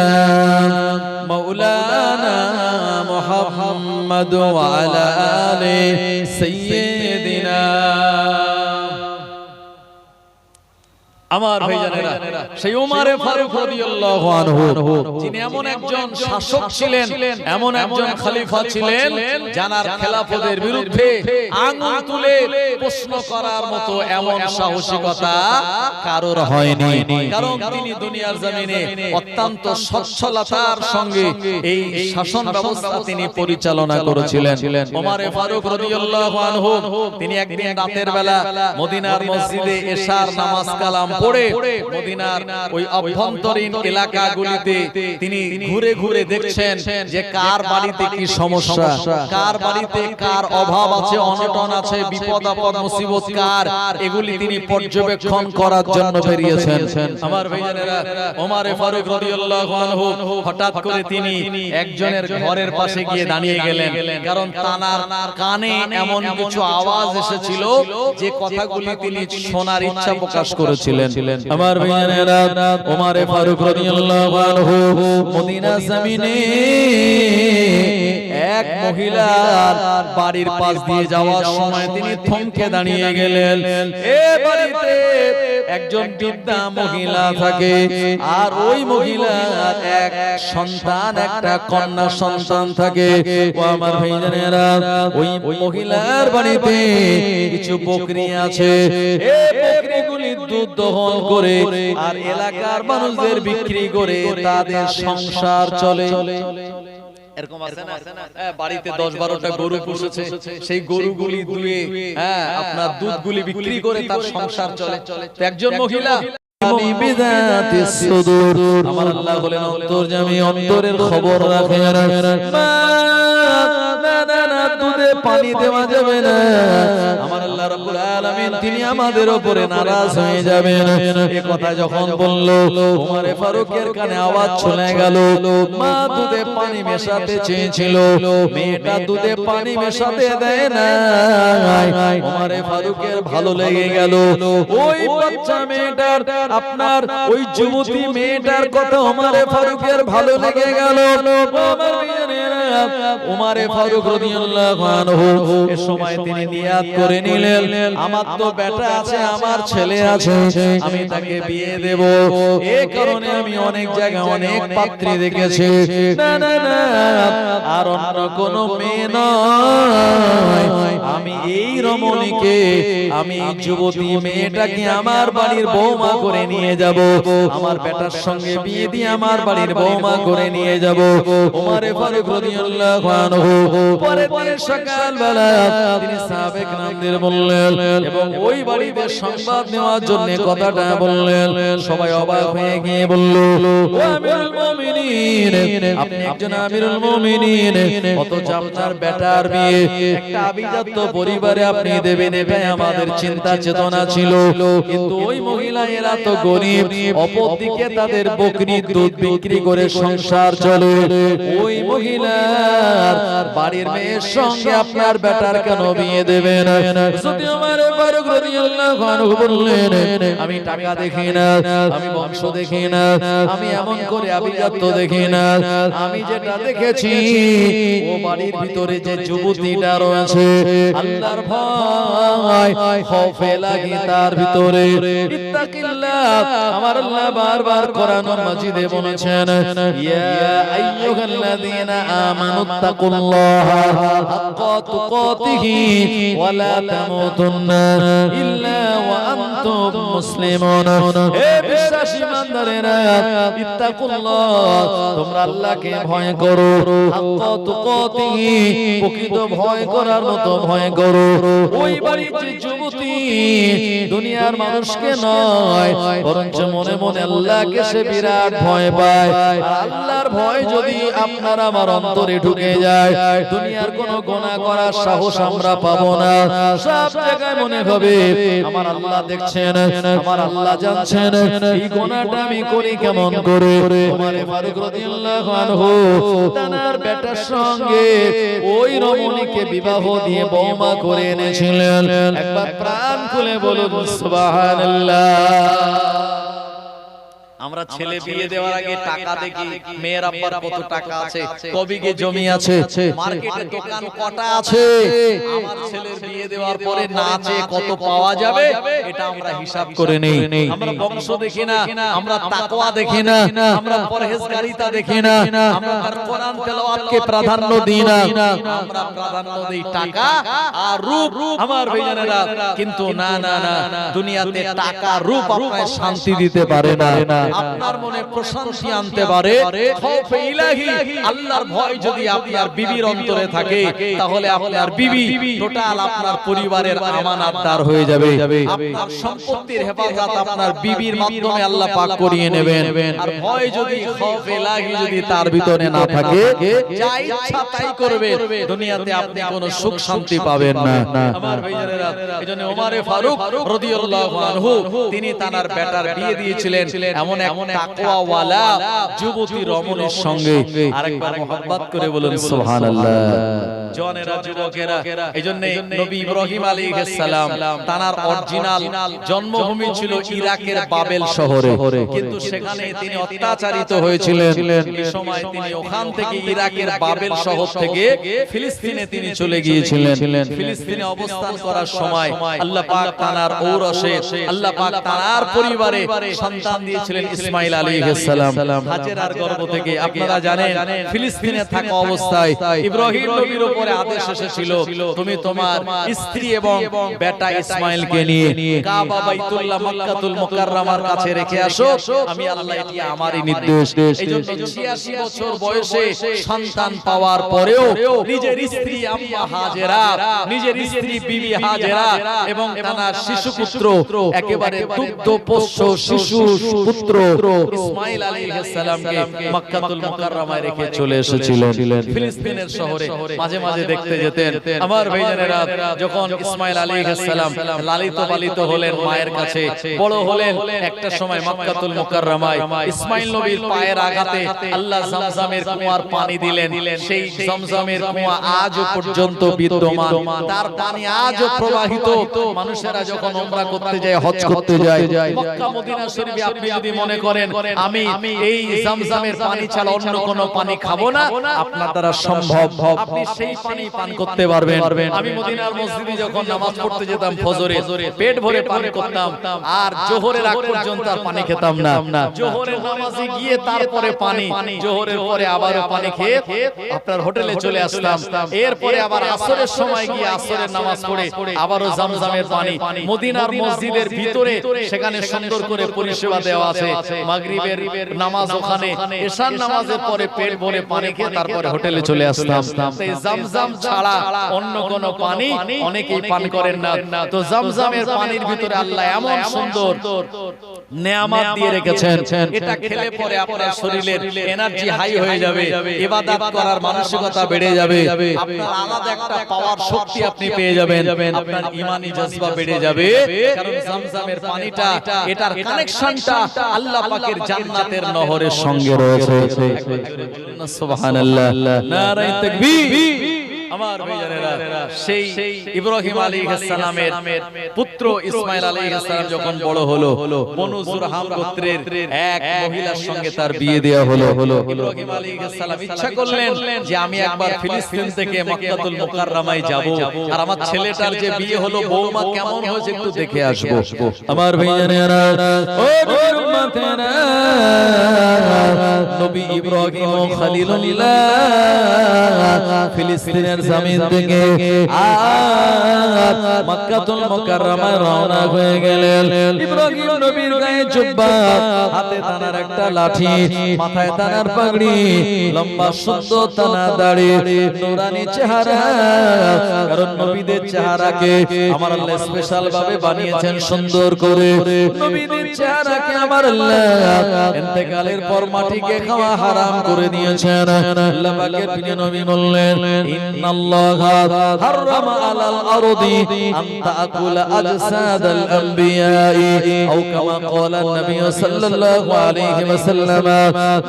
মাওলানা মুহাম্মদ ওয়া আলা আলি সাইয়্যিদিনা আমার ভাইজানেরা সেই ওমরে ফারুক রাদিয়াল্লাহু আনহু যিনি এমন একজন শাসক ছিলেন এমন একজন খলিফা ছিলেন জানার খেলাফতের বিরুদ্ধে আঙ্গুল তুলে প্রশ্ন করার মতো এমন সাহসিকতা কারোর হয়নি কারণ তিনি দুনিয়ার জমিনে অত্যন্ত সচ্ছলতার সঙ্গে এই শাসন ব্যবস্থা তিনি পরিচালনা করেছিলেন ওমরে ফারুক রাদিয়াল্লাহু আনহু তিনি একদিন রাতের বেলা মদিনার মসজিদে এশার নামাজ কালাম পড়ে মদিনার ওই অভ্যন্তরীণ এলাকাগুলিতে তিনি ঘুরে ঘুরে দেখছেন যে কার বাড়িতে কি সমস্যা, কার বাড়িতে কার অভাব আছে, অনটন আছে, বিপদ আপদ মুসিবত কার, এগুলি তিনি পর্যবেক্ষণ করার জন্য বেরিয়েছেন। আমার ভাইজানেরা, ওমরে ফারুক রাদিয়াল্লাহু আনহু হঠাৎ করে তিনি একজনের ঘরের পাশে গিয়ে দাঁড়িয়ে গেলেন, কারণ তানার কানে এমন কিছু আওয়াজ এসেছিল যে কথাগুলি তিনি শোনার ইচ্ছা প্রকাশ করেছিলেন। আমার ভাইজানেরা, ওমরে ফারুক রাদিয়াল্লাহু আনহু মদিনা জমিনে এক মহিলার বাড়ির পাশ দিয়ে যাওয়ার সময় তিনি থমকে দাঁড়িয়ে গেলেন। এ বাড়িতে একজন বৃদ্ধা মহিলা থাকে, আর ওই মহিলার এক সন্তান, একটা কন্যা সন্তান থাকে। ও আমার ভাইজানেরা, ওই মহিলার বাড়িতে কিছু বকরি আছে। এই বকরিগুলি দুধ দহন করে আর এলাকার মানুষদের বিক্রি করে তাদের সংসার চলে। এরকম আছে না, বাড়িতে 10-12টা গরু পুষেছে, সেই গরুগুলি দুয়ে আপনার দুধগুলি বিক্রি করে তার সংসার চলে। তো একজন মহিলা আমার আল্লাহ বলেন অন্তর্যামী, অন্তরের খবর রাখেন। দুধে পানি দেওয়া যাবে না, আমার আল্লাহ রাব্বুল আলামিন তিনি আমাদের উপরে নারাজ হয়ে যাবেন। এই কথা যখন বলল, ওমরে ফারুকের কানে আওয়াজ চলে গেল। মা দুধে পানি মেশাতে চেয়েছিল, মেয়েটা দুধে পানি মেশাতে দেয় না। ওমরে ফারুকের ভালো লেগে গেল। ওই বাচ্চা মেয়েটার, আপনার ওই যুবতী মেয়েটার কথা ওমরে ফারুকের ভালো লেগে গেল। ওমরে ফারুক রাদিয়াল্লাহু আনহু এ সময় তিনি নিয়াত করে নিলেন, আমার তো বেটা আছে, আমার ছেলে আছে, আমি তাকে বিয়ে দেব। এই কারণে আমি অনেক জায়গায় অনেক পাত্রী দেখেছি, না না না, আর অন্য কোন মেয়ে নয়, আমি এই রমণীকে, আমি যুবতী মেয়েটাকে আমার বাড়ির বৌমা করে নিয়ে যাব, আমার বেটার সঙ্গে বিয়ে দিয়ে আমার বাড়ির বৌমা করে নিয়ে যাব। ওমরে ফারুক রাদিয়াল্লাহু আনহু পরের দিন সকালবেলা তিনি সাহাবে কেরামদের বললেন এবং ওই বাড়িতে সংবাদ নেওয়ার জন্য কথাটা বললেন। সবাই অবাক হয়ে গিয়ে বলল, ও আমিরুল মুমিনিন, আপনি একজন আমিরুল মুমিনিন, অথচ আপনার বেটার বিয়ে একটা আভিজাত্য পরিবারে আপনি দেবেন, এটাই আমাদের চিন্তা চেতনা ছিল। কিন্তু ওই মহিলা এরা তো গরিব, অপরদিকে তাদের বকরির দুধ বিক্রি করে সংসার চলে। ওই মহিলার বাড়ির মেয়ের সঙ্গে আপনার বেটার কেন বিয়ে দেবেন? ওমরে ফারুক রাদিয়াল্লাহু আনহু বললেন, আমি টাকা দেখি না, আমি বংশ দেখি না, আমি এমন করে আভিজাত্য দেখি না, আমি যেটা দেখেছি ও বাড়ির ভিতরে যে যুবতীটা রয়েছে, আল্লাহর ভয় খৌফে লাগি তার ভিতরে। ইত্তাকিল্লাহ, আমার আল্লাহ বারবার কোরআন মাজিদে বলেছেন, ইয়া আইয়ুহাল্লাযীনা আমানুত্তাকুল্লাহা হাক্কা তুকাতিহি ওয়া লা তামুতুন্না ইল্লা ওয়া আনতুম মুসলিমুন। হে বিশ্বাসী ইমানদারেরা, ইত্তাকুল্লাহ, তোমরা আল্লাহকে ভয় করো, হাক্কা তুকাতিহি, প্রকৃত ভয় করার মতো ভয় করো। ওই বাড়ির যে যুবতী দুনিয়ার মানুষকে নয়, বরঞ্চ মনে মনে আল্লাহকে সে বিরাট ভয় পায়। আল্লাহর ভয় যদি আপনার আমার অন্তরে ঢুকে যায়, দুনিয়ার কোনো গুনাহ করার সাহস আমরা পাবো না। সব জায়গায় মনে হবে আমার আল্লাহ দেখছেন, আমার আল্লাহ জানছেন, এই গুনাহটা আমি করি কেমন করে। ওমরে ফারুক রাদিয়াল্লাহু আনহু তার বেটার সঙ্গে ওই রমণীকে বিবাহ দিয়ে বৌমা করে এনেছিলেন। একবার প্রাণ খুলে বলুন সুবহানাল্লাহ। আমরা ছেলে বিয়ে দেওয়ার আগে টাকা দেখি, মেয়ের আব্বার কত টাকা আছে, কবিঘে জমি আছে, মার্কেটে দোকান কটা আছে। আমার ছেলের বিয়ে দেওয়ার পরে নাচে কত পাওয়া যাবে এটা আমরা হিসাব করে নেই। আমরা বংশ দেখি না, আমরা তাকওয়া দেখি না, আমরা পরহেজগারিতা দেখি না, আমরা কোরআন তেলাওয়াতকে প্রাধান্য দিই না, আমরা প্রাধান্য দেই টাকা আর রূপ। আমার ভাইজানেরা, কিন্তু না না না, দুনিয়াতে টাকা রূপ আপনাকে শান্তি দিতে পারে না। আপনার মনে প্রশান্তি আনতে পারে, খৌফে ইলাহি আল্লাহর ভয় যদি আপনার বিবির অন্তরে থাকে, তাহলে আপনার বিবি টোটাল আপনার পরিবারের আমানতদার হয়ে যাবে। আপনার সম্পত্তির হেফাজত আপনার বিবির মাধ্যমে আল্লাহ পাক করিয়ে নেবেন। আর ভয় যদি, খৌফে ইলাহি যদি তার ভিতরে না থাকে, যা ইচ্ছা তাই করবে, দুনিয়াতে আপনি কোনো সুখ শান্তি পাবেন না। আমার ভাইজানেরা, এজন্য ওমর ফারুক রাদিয়াল্লাহু আনহু তিনি তার বেটার বিয়ে দিয়েছিলেন এমন এক তাকওয়াওয়ালা যুবতী রমণীর সঙ্গে। আরেকবার মোহাব্বত করে বলুন সুবহানাল্লাহ। জওয়ানেরা, যুবকেরা, এজন্য নবী ইব্রাহিম আলাইহিস সালাম তার অরিজিনাল জন্মভূমি ছিল ইরাকের বাবেল শহরে, কিন্তু সেখানে তিনি অত্যাচারিত হয়েছিলেন। এই সময় তিনি ওখান থেকে ইরাকের বাবেল শহর থেকে ফিলিস্তিনে তিনি চলে গিয়েছিলেন। ফিলিস্তিনে অবস্থান করার সময় আল্লাহ পাক তার ঔরসে, আল্লাহ পাক তার পরিবারে সন্তান দিয়েছিলেন ইসমাঈল আলাইহিস সালাম হাজেরার গর্ভ থেকে। আপনারা জানেন ফিলিস্তিনে থাকা অবস্থায় ইব্রাহিম নবীর উপরে আদেশ এসেছিল, তুমি তোমার স্ত্রী এবং বেটা ইসমাঈলকে নিয়ে কাবা বাইতুল্লাহ মক্কাতুল মুকাররমার কাছে রেখে আসো, আমি আল্লাহ, এটি আমারই নির্দেশ। এইজন্য 86 বছর বয়সে সন্তান পাওয়ার পরেও নিজের স্ত্রী আম্মা হাজেরা, নিজের স্ত্রী বিবি হাজেরা এবং তার শিশু পুত্র, একেবারে দুগ্ধপোষ্য শিশু পুত্র ইসমাঈল আলাইহিস সালামকে মক্কাতুল মুকাররমায় রেখে চলে এসেছিলেন ফিলিস্তিনের শহরে। মাঝে মাঝে দেখতে যেতেন। আমার ভাইজানেরা, যখন ইসমাঈল আলাইহিস সালাম লালিত পালিত হলেন মায়ের কাছে, বড় হলেন, একটা সময় মক্কাতুল মুকাররমায় ইসমাঈল নবীর পায়ের আঘাতে আল্লাহ জমজমের কুয়ার পানি দিলেন। সেই জমজমের কুয়া আজও পর্যন্ত বিদ্যমান, তার পানি আজও প্রবাহিত। মানুষেরা যখন উমরা করতে যায়, হজ করতে যায়, মক্কা মদিনা শরীফে আপনি যদি মনে করেন আমি এই জমজমের পানি ছাড়া অন্য কোনো পানি খাবো না, আপনার দ্বারা সম্ভব, আপনি সেই পানি পান করতে পারবেন। আমি মদিনার মসজিদে যখন নামাজ পড়তে যেতাম ফজরে, পেট ভরে পানি করতাম, আর জোহরের আগ পর্যন্ত আর পানি খেতাম না। জোহরের নামাজে গিয়ে তারপরে পানি, জোহরের পরে আবারও পানি খেয়ে আপনার হোটেলে চলে আসতাম। এরপরে আবার আসরের সময় গিয়ে আসরের নামাজ পড়ে আবারও জমজমের পানি। মদিনার মসজিদের ভিতরে সেখানে সুন্দর করে পরিষেবা দেওয়া আছে। মাগরিবের নামাজ ওখানে, এশার নামাজের পরে পেট ভরে পানি খেয়ে তারপরে হোটেলে চলে আসতাম। এই জমজম ছাড়া অন্য কোন পানি অনেকেই পান করেন না। তো জমজমের পানির ভিতরে আল্লাহ এমন সুন্দর নেয়ামত দিয়ে রেখেছেন, এটা খেলে পরে আপনার শরীরের এনার্জি হাই হয়ে যাবে, ইবাদত করার মানসিকতা বেড়ে যাবে, আপনার আলাদা একটা পাওয়ার শক্তি আপনি পেয়ে যাবেন, আপনার ঈমানি জজবা বেড়ে যাবে। কারণ জমজমের পানিটা, এটার কানেকশনটা আল্লাহ পাকের জান্নাতের নহরের সঙ্গে রয়েছে। সুবহানাল্লাহ, নারায়ে তাকবীর। আমার ভাইজানেরা, সেই ইব্রাহিম আলাইহিস সালামের পুত্র ইসমাঈল আলাইহিস সালাম যখন বড় হলো, বনু জুরহাম গোত্রের এক মহিলার সঙ্গে তার বিয়ে দেওয়া হলো। ইব্রাহিম আলাইহিস সালাম ইচ্ছা করলেন যে আমি একবার ফিলিস্তিন থেকে মক্কাতুল মুকাররমায় যাব, আর আমার ছেলেটার যে বিয়ে হলো, বৌমা কেমন হয়েছে একটু দেখে আসবো। আমার ভাইজানেরা, ও নবীর উম্মতেরা, নবী ইব্রাহিম খলিলুল্লাহ ফিলিস্তিনের জমিন থেকে মক্কাতুল মুকাররমায় রওনা হয়ে গেলেন। ইব্রাহিম নবীর গায়ে জুব্বা, হাতে তানার একটা লাঠি, মাথায় তানার পাগড়ি, লম্বা সুন্দর তানা দাড়ি, নূরানি চেহারা। কারণ নবীদের চেহারাকে আমার আল্লাহ স্পেশাল ভাবে বানিয়েছেন সুন্দর করে। নবীদের চেহারাকে আমার আল্লাহ ইন্তেকালের পর মাটিকে খাওয়া হারাম করে দিয়েছেন। আল্লাহ পাকের প্রিয় নবী বললেন, ইন্নাল্লাহা হারামা আলাল আরদি আন তাকুলা আজসাদাল আমবিয়াই, আও কামা ক্বালা নবী সাল্লাল্লাহু আলাইহি ওয়াসাল্লাম।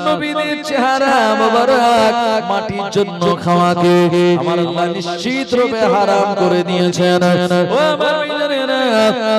নবীদের চেহারা মোবারক মাটির জন্য খাওয়াকে আমার আল্লাহ নিশ্চিত রূপে হারাম করে দিয়েছেন। ও আমার ভাইজানেরা,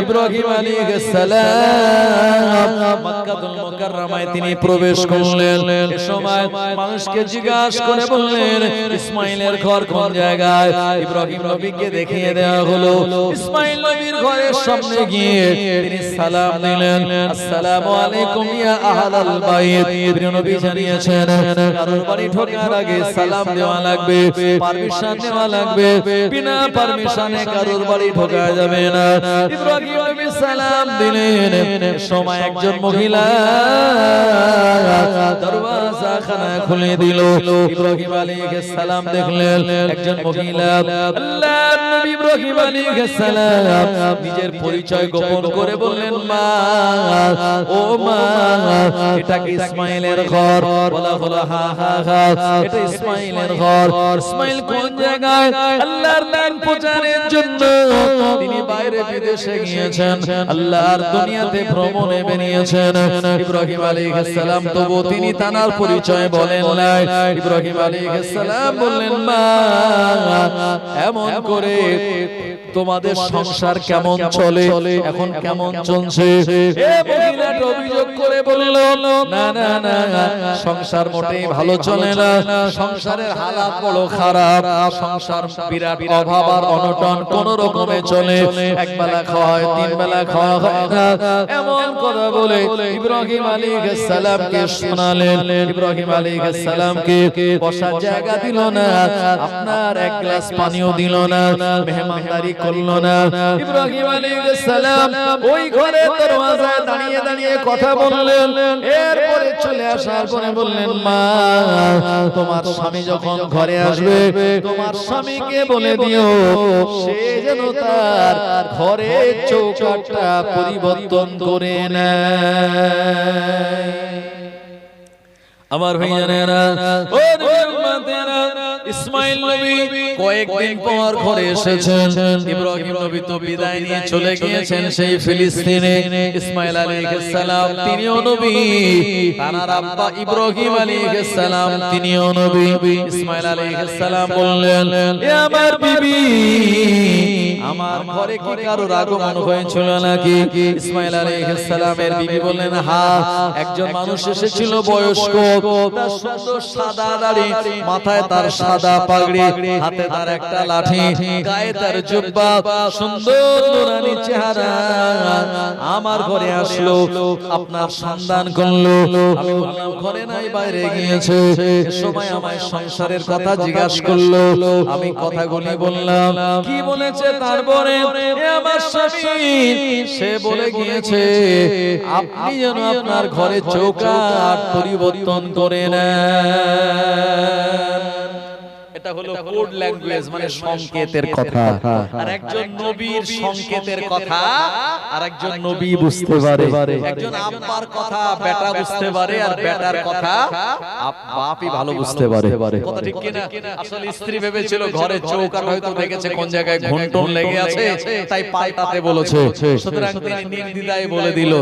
ইব্রাহিম আলাইহিস সালাম মক্কাতুল মুকাররমায় তিনি প্রবেশ করলেন। এই সময় মানুষকে জিজ্ঞাসা করে বললেন, ইসমাঈলের ঘর কোন জায়গায় ইব্রাহিম নবীকে দেখিয়ে দেওয়া হলো। ইসমাইল নবীর ঘরের সামনে গিয়ে তিনি সালাম দিলেন, আসসালামু আলাইকুম ইয়া আহলাল বাইত। প্রিয় নবী জানিয়েছেন কারোর বাড়ি ঢোকার আগে সালাম দেওয়া লাগবে, পারমিশন নেওয়া লাগবে, বিনা পারমিশনে কারোর বাড়ি ঢোকা যাবে না। ইব্রাহিম নবী সালাম দিলেন, সময় একজন মহিলা দরওয়াজা খানা খুলে দিল। ইব্রাহিম আলাইহিস সালাম দেখলেন একজন মহিলা। আল্লাহর নবী ইব্রাহিম আলাইহিস সালাম নিজের পরিচয় গোপন করে বললেন, মা, ও মা, এটা কি ইসমাইলের ঘর? বলা হলো হা হা হা, এটা ইসমাইলের ঘর। ইসমাইল কোন জায়গায়? আল্লাহর নাম প্রচারের জন্য তিনি বাইরে বিদেশে গিয়েছেন, আল্লাহর দুনিয়াতে ভ্রমণে বেরিয়েছেন। ইব্রাহিম আলাইহিস সালাম তবু তিনি তার পরিচয় বলেন নাই। ইব্রাহিম আলাইহিস সালাম বললেন, মা, এমন করে তোমাদের সংসার কেমন চলে, এখন কেমন চলছে? এ মহিলাটা অভিযোগ করে বলল, না না না, সংসার মোটেই ভালো চলে না, সংসারের হালাত বড় খারাপ, সংসার বিরাট অভাব আর অনটন কোন রকমে চলে, এক বেলা খাওয়া হয়, তিন বেলা খাওয়া হয় না। এমন কথা বলে ইব্রাহিম আলাইহিস সালামকে শোনালেন। ইব্রাহিম আলাইহিস সালামকে বসার জায়গা দিল না, আপনার এক গ্লাস পানিও দিল না, মেহমানদারি করলো না। ইব্রাহিম আলাইহিস সালাম ওই ঘরের দরওয়াজায় দাঁড়িয়ে দাঁড়িয়ে কথা বললেন। এরপরে চলে আসার পরে বললেন, মা, তোমার স্বামী যখন ঘরে আসবে তোমার স্বামীকে বলে দিও সে যেন তার ঘরের চৌকাঠটা পরিবর্তন করে নেয়। আমার ভাইজানেরা, ও নবীর উম্মতেরা, ইসমাইল নবী কয়েকদিন পর ঘরে এসেছেন। ইব্রাহিম নবী তো বিদায় নিয়ে চলে গিয়েছেন সেই ফিলিস্তিনে। ইসমাইল আলাইহিস সালাম তিনিও নবী, তার আব্বা ইব্রাহিম আলাইহিস সালাম তিনিও নবী। ইসমাইল আলাইহিস সালাম বললেন, এ আমার বিবি, আমার ঘরে কি কারোর আগমন হয়েছিল নাকি? ইসমাইল আলাইহিস সালামের বিবি বললেন, হ্যাঁ, একজন মানুষ এসেছিল, বয়স্ক, তার সুন্দর সাদা দাড়ি, মাথায় তার সাদা পাগড়ি, হাতে তার একটা লাঠি, গায়ে তার জুব্বা, সুন্দর নুরানি চেহারা, আমার ঘরে আসলো, আপনার সন্ধান করলো। আমি বললাম ঘরে নাই, বাইরে গিয়েছে। সময় আমায় সংসারের কথা জিজ্ঞাসা করলো, আমি কথাগুলি বললাম। কি বলেছে? তারপরে আমার স্বামী সে বলে গিয়েছে আপনি যেন আপনার ঘরে চৌকাঠ পরিবর্তন করে নেন। এটা হলো কোড ল্যাঙ্গুয়েজ, মানে সংকেতের কথা। আর একজন নবীর সংকেতের কথা আর একজন নবী বুঝতে পারে। একজন আব্বার কথা বেটা বুঝতে পারে, আর বেটার কথা বাপই ভালো বুঝতে পারে। কথা ঠিক কি না? আসলে স্ত্রী ভেবেছিল ঘরে চৌকাঠ হয়তো দেখেছে কোন জায়গায় ঘন্টন লেগে আছে, তাই পাল্টাতে বলেছে। সুতরাং তিনি নির্দ্বিধায় বলে দিল।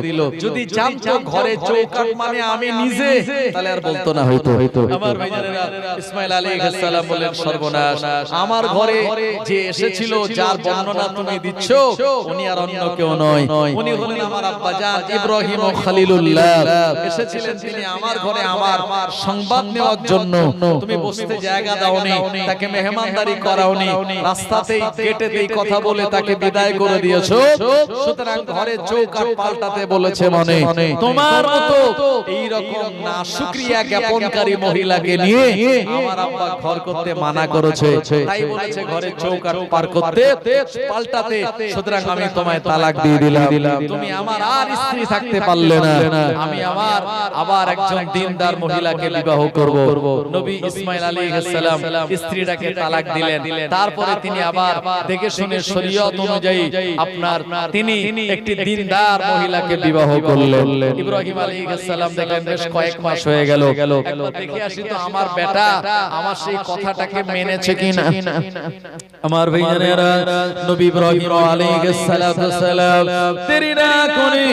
যদি জানতো ঘরে চৌকাঠ মানে আমি নিজে, তাহলে আর বলতো না হয়তো। আমার ভাইজানেরা, ইসমাইল আলাইহিস সালাম বলেন, সর্বনাশ, আমার ঘরে যে এসেছিল, যার বর্ণনা তুমি দিচ্ছ, উনি আর অন্য কেউ নয়, উনি হলেন আমার আব্বাজান ইব্রাহিম খলিলুল্লাহ। এসেছিলেন তিনি আমার ঘরে আমার সংবাদ নেওয়ার জন্য। তুমি বসতে জায়গা দাওনি, তাকে মেহমানদারি করাওনি, রাস্তাতেই গেটেতেই কথা বলে তাকে বিদায় করে দিয়েছো। সুতরাং ঘরে চৌকাঠ পাল্টাতে বলেছে মনে। তোমার মতো এই রকম না শুকরিয়া জ্ঞাপনকারী মহিলাকে নিয়ে আমার আব্বা ঘর করতে মানা করেছে, তাই বলেছে ঘরে চৌকাঠ পার করতে পাল্টাতে। সুতরাং আমি তোমায় তালাক দিয়ে দিলাম, তুমি আমার আর স্ত্রী থাকতে পারলে না, আমি আমার আবার একজন দিনদার মহিলাকে বিবাহ করব। নবী ইসমাইল আলাইহিস সালাম স্ত্রীটাকে তালাক দিলেন। তারপরে তিনি আবার দেখে শুনে শরীয়ত অনুযায়ী আপনার তিনি একটি দিনদার মহিলাকে বিবাহ করলেন। ইব্রাহিম আলাইহিস সালাম দেখলেন বেশ কয়েক মাস হয়ে গেল, একবার দেখে আসি তো আমার বেটা আমার সেই কথাটাকে মেনেছে কিনা। আমার ভাইজানেরা, নবী ইব্রাহিম আলাইহিস সালাম দেরি না করে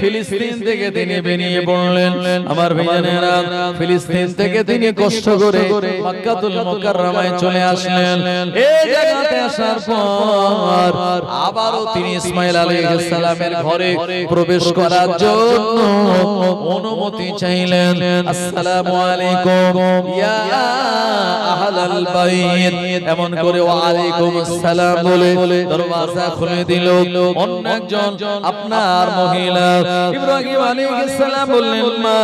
ফিলিস্তিন থেকে তিনি বেরিয়ে পড়লেন। আমার ভাইজানেরা, ফিলিস্তিন থেকে তিনি কষ্ট করে মক্কাতুল মুকাররমায় চলে আসলেন। এই জায়গাতে আসার পর আবারও তিনি ইসমাইল আলাইহিস সালামের ঘরে প্রবেশ করার জন্য অনুমতি চাইলেন। আসসালামু আলাইকুম ইয়া আহলাল হাদাল বাইত, এমন করে ওয়া আলাইকুমুস সালাম বলে দরওয়াজা খুলে দিল। অন্য একজন আপনার মহিলা ইব্রাহিম আলাইহিস সালাম বললেন, মা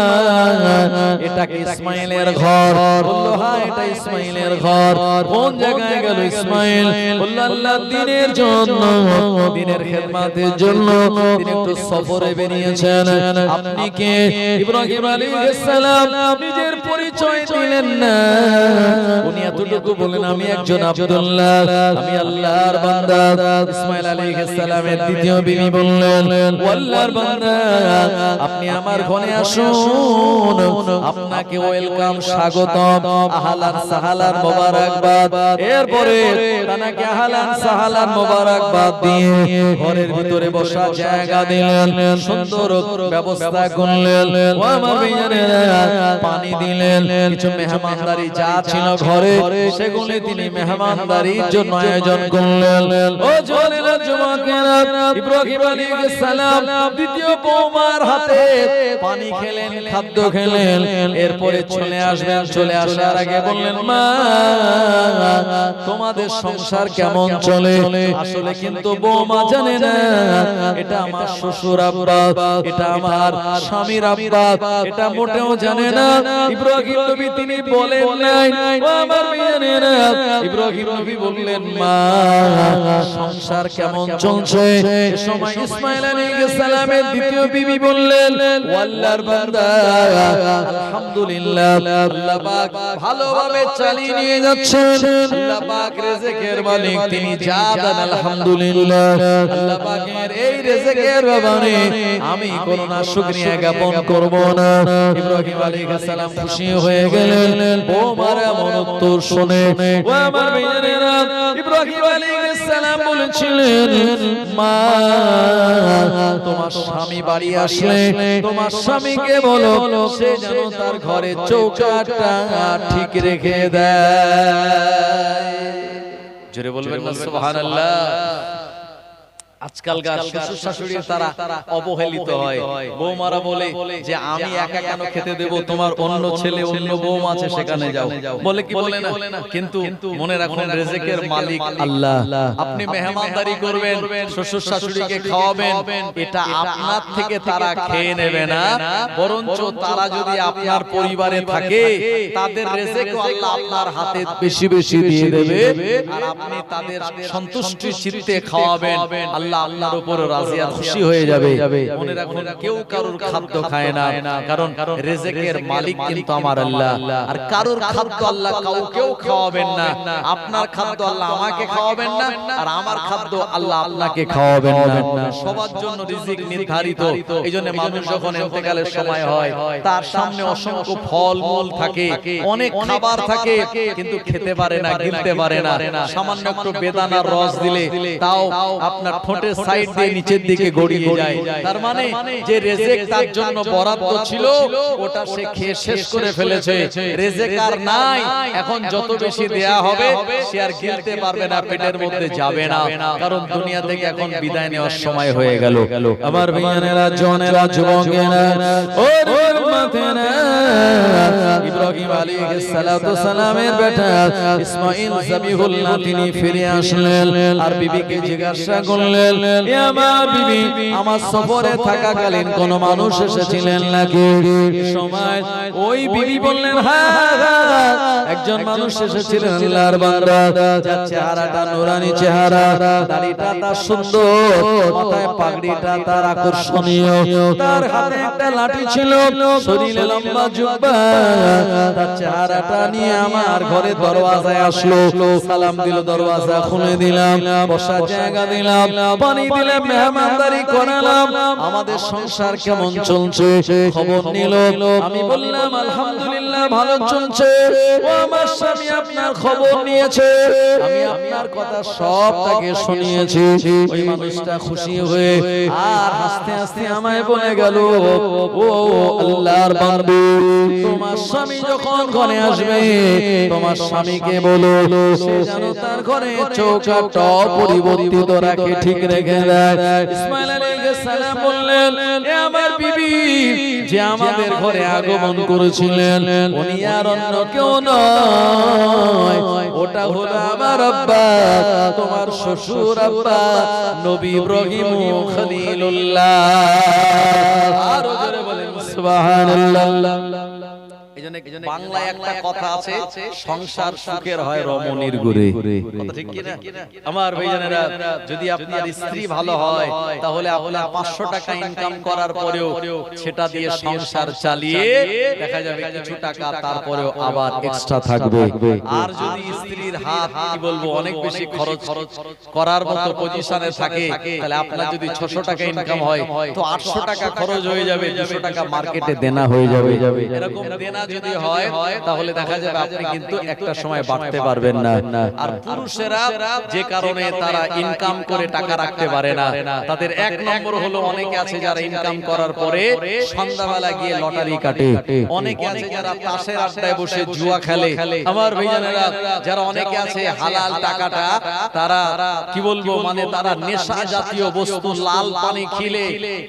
এটা কি ইসমাইলের ঘর? বলল, হ্যাঁ এটা ইসমাইলের ঘর। কোন জায়গায় গেল ইসমাইল? বলল, আল্লাহর দ্বীনের জন্য, দ্বীনের খেদমতের জন্য তিনি একটু সফরে বেরিয়েছেন। আপনি কে? ইব্রাহিম আলাইহিস সালাম নিজের পরিচয় দিলেন না, উনি এতটুকু বলেন, আমি একজন আব্দুল্লাহ, আমি আল্লাহর বান্দা। ইসমাইল আলাইহিস সালামের দ্বিতীয় বিবি বললেন, ও আল্লাহর বান্দা, আপনি আমার ঘরে আসুন, আপনাকে ওয়েলকাম, স্বাগতম, আহলান সাহালান মোবারকবাদ। এরপরে তাকে আহলান সাহালান মোবারকবাদ দিয়ে ঘরের ভিতরে বসার জায়গা দিলেন, সুন্দর ব্যবস্থা করলেন। ও আমার ভাইয়েরা, পানি দিলেন, কিছু মেহমানদারি যা ছিল ঘরে সেগুলি তিনি মেহমানদারির জন্য আয়োজন করলেন। ও জওয়ানেরা, যুবকেরা, ইব্রাহিম আলাইহিস সালাম দ্বিতীয় বৌমার হাতে পানি খেলেন, খাদ্য খেলেন। এরপরে চলে আসবেন, চলে আসার আগে বললেন, মা তোমাদের সংসার কেমন চলে? আসলে কিন্তু বৌমা জানে না এটা আমার শ্বশুর আব্বা, এটা আমার স্বামীর আব্বা, এটা মোটেও জানে না। ইব্রাহিম নবী তিনি বলেন নাই, ও আমার মেয়েরা, ইব্রাহিম নবী বললেন, মা সংসার কেমন চলছে? এই সময় ইসমাইল আলাইহিস সালামের দ্বিতীয় বিবি বললেন, ও আল্লাহর বান্দা, আলহামদুলিল্লাহ, আল্লাহ পাক ভালোভাবে চালিয়ে নিয়ে যাচ্ছেন। আল্লাহ পাক রিজিকের মালিক, তিনি যা দেন আলহামদুলিল্লাহ। আল্লাহ পাকের এই রিজিকের ব্যাপারে আমি কোনো না শুকরিয়া জ্ঞাপন করব না। ইব্রাহিম আলাইহিস সালাম খুশি হয়ে গেলেন বৌমার এমন উত্তর শুনে। ও আমার ভাইয়েরা, ইব্রাহিম আলাইহিস সালাম বলেছিলেন, মা তোমার স্বামী বাড়ি আসলে তোমার স্বামীকে বলো সে যেন তার ঘরে চৌকাঠটা ঠিক রেখে দেয়। জোরে বলবেন না সুবহানাল্লাহ। আজকালকার শ্বশুর শাশুড়ির তারা অবহেলিত হয়। বৌমারা বলে যে আমি একা কেন খেতে দেব, তোমার অন্য ছেলে অন্য বৌমা আছে সেখানে যাও, বলে কি বলে না? কিন্তু মনে রাখুন রিজিকের মালিক আল্লাহ। আপনি মেহমানদারি করবেন, শ্বশুর শাশুড়িকে খাওয়াবেন, এটা আপনার থেকে তারা খেয়ে নেবে না, বরঞ্চ তারা যদি আপনার পরিবারে থাকে তাদের রিজিকও আল্লাহ আপনার হাতে বেশি বেশি দিয়ে দেবে, আর আপনি তাদের সন্তুষ্টি চিত্তে খাওয়াবেন। আল্লাহর উপর রাজি আর খুশি হয়ে যাবে। মনে রাখুন, কেউ কারোর খাদ্য খায় না, কারণ রিজিকের মালিক কিন্তু আমার আল্লাহ। আর কারোর খাদ্য আল্লাহ কাউকেও খাওয়াবেন না। আপনার খাদ্য আল্লাহ আমাকে খাওয়াবেন না, আর আমার খাদ্য আল্লাহ আপনাকে খাওয়াবেন না। সবার জন্য রিজিক নির্ধারিত। এইজন্য মানুষ যখন ইন্তেকালের সময় হয় তার সামনে অসংখ্য ফল মূল থাকে, অনেক খাবার থাকে, কিন্তু খেতে পারে না, গিলতে পারে না। সামান্য একটু বেদানার রস দিলে তাও আপনার ঠোঁটের সাইড দিয়ে নিচের দিকে গড়িয়ে যায়। তার মানে যে রিজিক তার জন্য বরাদ্দ ছিল ওটা সে খেয়ে শেষ করে ফেলেছে। রিজিক আর নাই, এখন যত বেশি দেয়া হবে সে আর গিলতে পারবে না, পেটের মধ্যে যাবে না, কারণ দুনিয়া থেকে এখন বিদায় নেওয়ার সময় হয়ে গেল। আমার ভাইয়েরা, জনেরা, যুবকেরা, ও উম্মতেরা, ইব্রাহিম আলাইহিস সালাতু সালামের বেটা ইসমাঈল যাবিহুল্লাহ তিনি ফিরে আসলেন আর বিবিকে জিজ্ঞাসা করলেন, এ আমার বিবি, আমার সফরে থাকাকালীন কোন মানুষ এসেছিলেন নাকি? এই সময় ওই বিবি বললেন, হ্যাঁ একজন মানুষ এসেছিলেন, আল্লাহর বান্দা, যার চেহারাটা নূরানি চেহারা, দাড়িটা তার সুন্দর, মাথায় পাগড়িটা তার আকর্ষণীয়, তার হাতে একটা লাঠি ছিল, শরীরে লম্বা জুব্বা, তার চেহারাটা নিয়ে আমার ঘরে দরওয়াজায় আসলো, সালাম দিল, দরওয়াজা খুলে দিলাম, বসার জায়গা দিলাম, পানি দিলাম, মেহমানদারি করালাম, আমাদের সংসার কেমন চলছে খবর নিল। আমি বললাম, আলহামদুলিল্লাহ ভালো চলছে। ও আমার স্বামী আপনার খবর নিয়েছে, আমি আপনার কথা সব তাকে শুনিয়েছি। ওই মানুষটা খুশি হয়ে আর হাসতে হাসতে আমায় বলে গেল, ও আল্লাহর বান্দা, তোমার স্বামী যখন ঘরে আসবে তোমার স্বামীকে বলো সে যেন তার ঘরে চৌকাঠটা পরিবর্তিত রাখে, ঠিক রেখে দেয়। ইসমাঈল আলাইহিস সালাম বললেন, এ আমার বিবি, যে আমাদের ঘরে আগমন করেছিলেন উনি আর অন্য কেউ নয়, ওটা হলো আমার আব্বা, তোমার শ্বশুর আব্বা নবী ইব্রাহিম খলিলুল্লাহ। আরো জোরে বলেন সুবহানাল্লাহ। বাংলায় একটা কথা আছে, সংসার সুখের হয় রমণীর গুরে, কথা ঠিক কি না? আমার ভাইজানেরা, যদি আপনার স্ত্রী ভালো হয় তাহলে আপনার 500 টাকা ইনকাম করার পরেও সেটা দিয়ে সংসার চালিয়ে দেখা যাবে কিছু টাকা তারপরেও আবার এক্সট্রা থাকবে। আর যদি স্ত্রীর হাত কি বলবো অনেক বেশি খরচ করার মতো পজিশনে থাকে, তাহলে আপনার যদি 600 টাকা ইনকাম হয় তো 800 টাকা খরচ হয়ে যাবে, 200 টাকা মার্কেটে দেনা হয়ে যাবে। এরকম দেনা যদি হয় তাহলে দেখা যাবে আপনি কিন্তু একটা সময় বাড়তে পারবেন না। আর পুরুষেরা যে কারণে তারা ইনকাম করে টাকা রাখতে পারে না, তাদের এক নম্বর হলো অনেকে আছে যারা ইনকাম করার পরে সন্ধ্যাবেলা গিয়ে লটারি কাটে, অনেকে আছে যারা তাসের আড্ডায় বসে জুয়া খেলে। আমার ভাইজানেরা, যারা অনেকে আছে হালাল টাকাটা তারা কি বলবো মানে তারা নেশা জাতীয় বস্তু লাল পানি